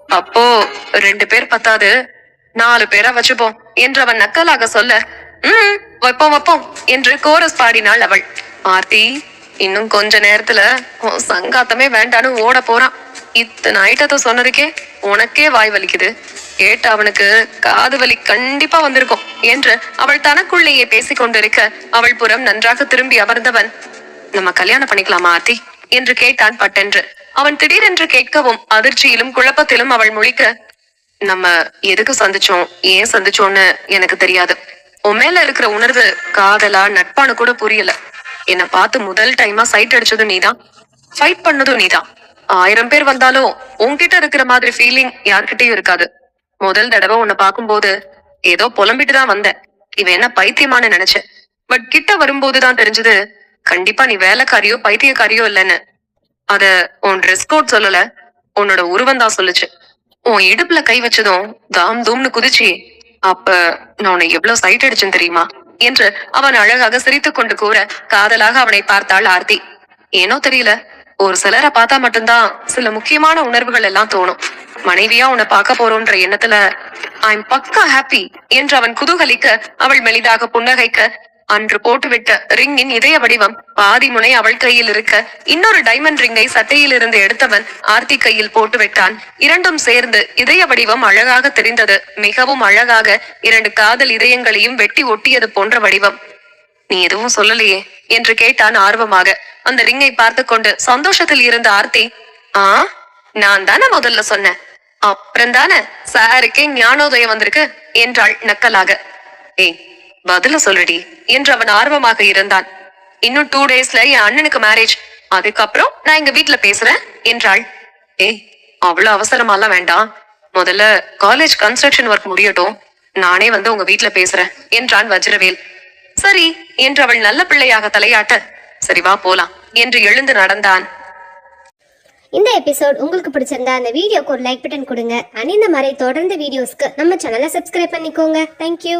அப்போ 2 பேர் பத்தாது, 4 பேரா வச்சுப்போம் என்று அவன் நக்கலாக சொல்ல, வைப்போம் என்று கோரஸ் பாடினாள் அவள். ஆர்த்தி, இன்னும் கொஞ்ச நேரத்துல சங்காத்தமே வேண்டான்னு ஓட போறான். இத்தனை ஐட்டத்தை சொன்னதுக்கே உனக்கே வாய் வலிக்குது, கேட்டு அவனுக்கு காது வலி கண்டிப்பா வந்திருக்கும் என்று அவள் தனக்குள்ளேயே பேசிக் கொண்டிருக்க அவள் புறம் நன்றாக திரும்பி அமர்ந்தவன், நம்ம கல்யாணம் பண்ணிக்கலாமா ஆர்த்தி என்று கேட்டான் பட்டென்று. அவன் திடீரென்று கேட்கவும் அதிர்ச்சியிலும் குழப்பத்திலும் அவள் முழிக்க, நம்ம எதுக்கு சந்திச்சோம், ஏன் சந்திச்சோன்னு எனக்கு தெரியாது. உன் மேல இருக்கிற உணர்வு காதலா நட்பானு கூட புரியல. என்னை பார்த்து முதல் டைமா சைட் அடிச்சதும் நீதான், ஃபைட் பண்ணதும் நீதான். 1000 பேர் வந்தாலும் உன்கிட்ட இருக்கிற மாதிரி ஃபீலிங் யார்கிட்டயும் இருக்காது. முதல் தடவை உன்னை பார்க்கும்போது ஏதோ புலம்பிட்டு தான் வந்தேன், இவன் என்ன பைத்தியமானு நினைச்சேன். பட் கிட்ட வரும்போதுதான் தெரிஞ்சது, கண்டிப்பா நீ வேலைக்காரியோ பைத்தியக்காரியோ இல்லைன்னு. அத உன் ட்ரெஸ் கோட் சொல்லல, உன்னோட உருவம் தான் சொல்லுச்சு. உன் இடுப்புல கை வச்சதும் தாம் தூம்னு குதிச்சு, அப்ப நான் உன்னை எவ்வளவு சைட் அடிச்சேன் தெரியுமா என்று அவன் அழகாக சிரித்துக் கொண்டு கூற காதலாக அவனை பார்த்தாள் ஆர்த்தி. ஏனோ தெரியல, ஒரு சிலரை பார்த்தா மட்டும்தான் சில முக்கியமான உணர்வுகள் எல்லாம் தோணும். மனைவியா உன்னை பார்க்க போறோன்ற எண்ணத்துல ஐம் பக்கா ஹாப்பி என்று அவன் குதூகலிக்க அவள் மெலிதாக புன்னகைக்க, அன்று போட்டுவிட்ட ரிங்கின் இதய வடிவம் பாதி முனை அவள் கையில் இருக்க, இன்னொரு டைமண்ட் ரிங்கை சட்டையில் இருந்து எடுத்தவன் ஆர்த்தி கையில் போட்டு விட்டான். இரண்டும் சேர்ந்து இதய வடிவம் அழகாக தெரிந்தது. மிகவும் அழகாக 2 காதல் இதயங்களையும் வெட்டி ஒட்டியது போன்ற வடிவம். நீ எதுவும் சொல்லலையே என்று கேட்டான் ஆர்வமாக. அந்த ரிங்கை பார்த்து கொண்டு சந்தோஷத்தில் இருந்த ஆர்த்தி, நான் தானே முதல்ல சொன்னேன், அப்புறம் தானே சாருக்கே ஞானோதயம் வந்திருக்கு என்றாள் நக்கலாக. ஏய் பதில சொல்லுடி என்று அவன் ஆர்வமாக இருந்தான். இன்னும் 2 டேஸ்ல என் அண்ணனுக்கு மேரேஜ், அதுக்கப்புறம் நான் எங்க வீட்டுல பேசுறேன் என்றாள். ஏய் அவ்வளவு அவசரமாலாம் வேண்டாம், முதல்ல காலேஜ் கன்ஸ்ட்ரக்ஷன் ஒர்க் முடியட்டும், நானே வந்து உங்க வீட்டுல பேசுறேன் என்றான் வஜ்ரவேல். சரி என்று அவள் நல்ல பிள்ளையாக தலையாட்ட, சரி வா போலாம் என்று எழுந்து நடந்தான். இந்த எபிசோட் உங்களுக்கு பிடிச்சிருந்தா அந்த வீடியோக்கு ஒரு லைக் பட்டன் கொடுங்க. அண்ட் இந்த மாதிரி தொடர்ந்து வீடியோஸ்க்கு நம்ம சேனலை சப்ஸ்கிரைப் பண்ணிக்கோங்க. தேங்க்யூ.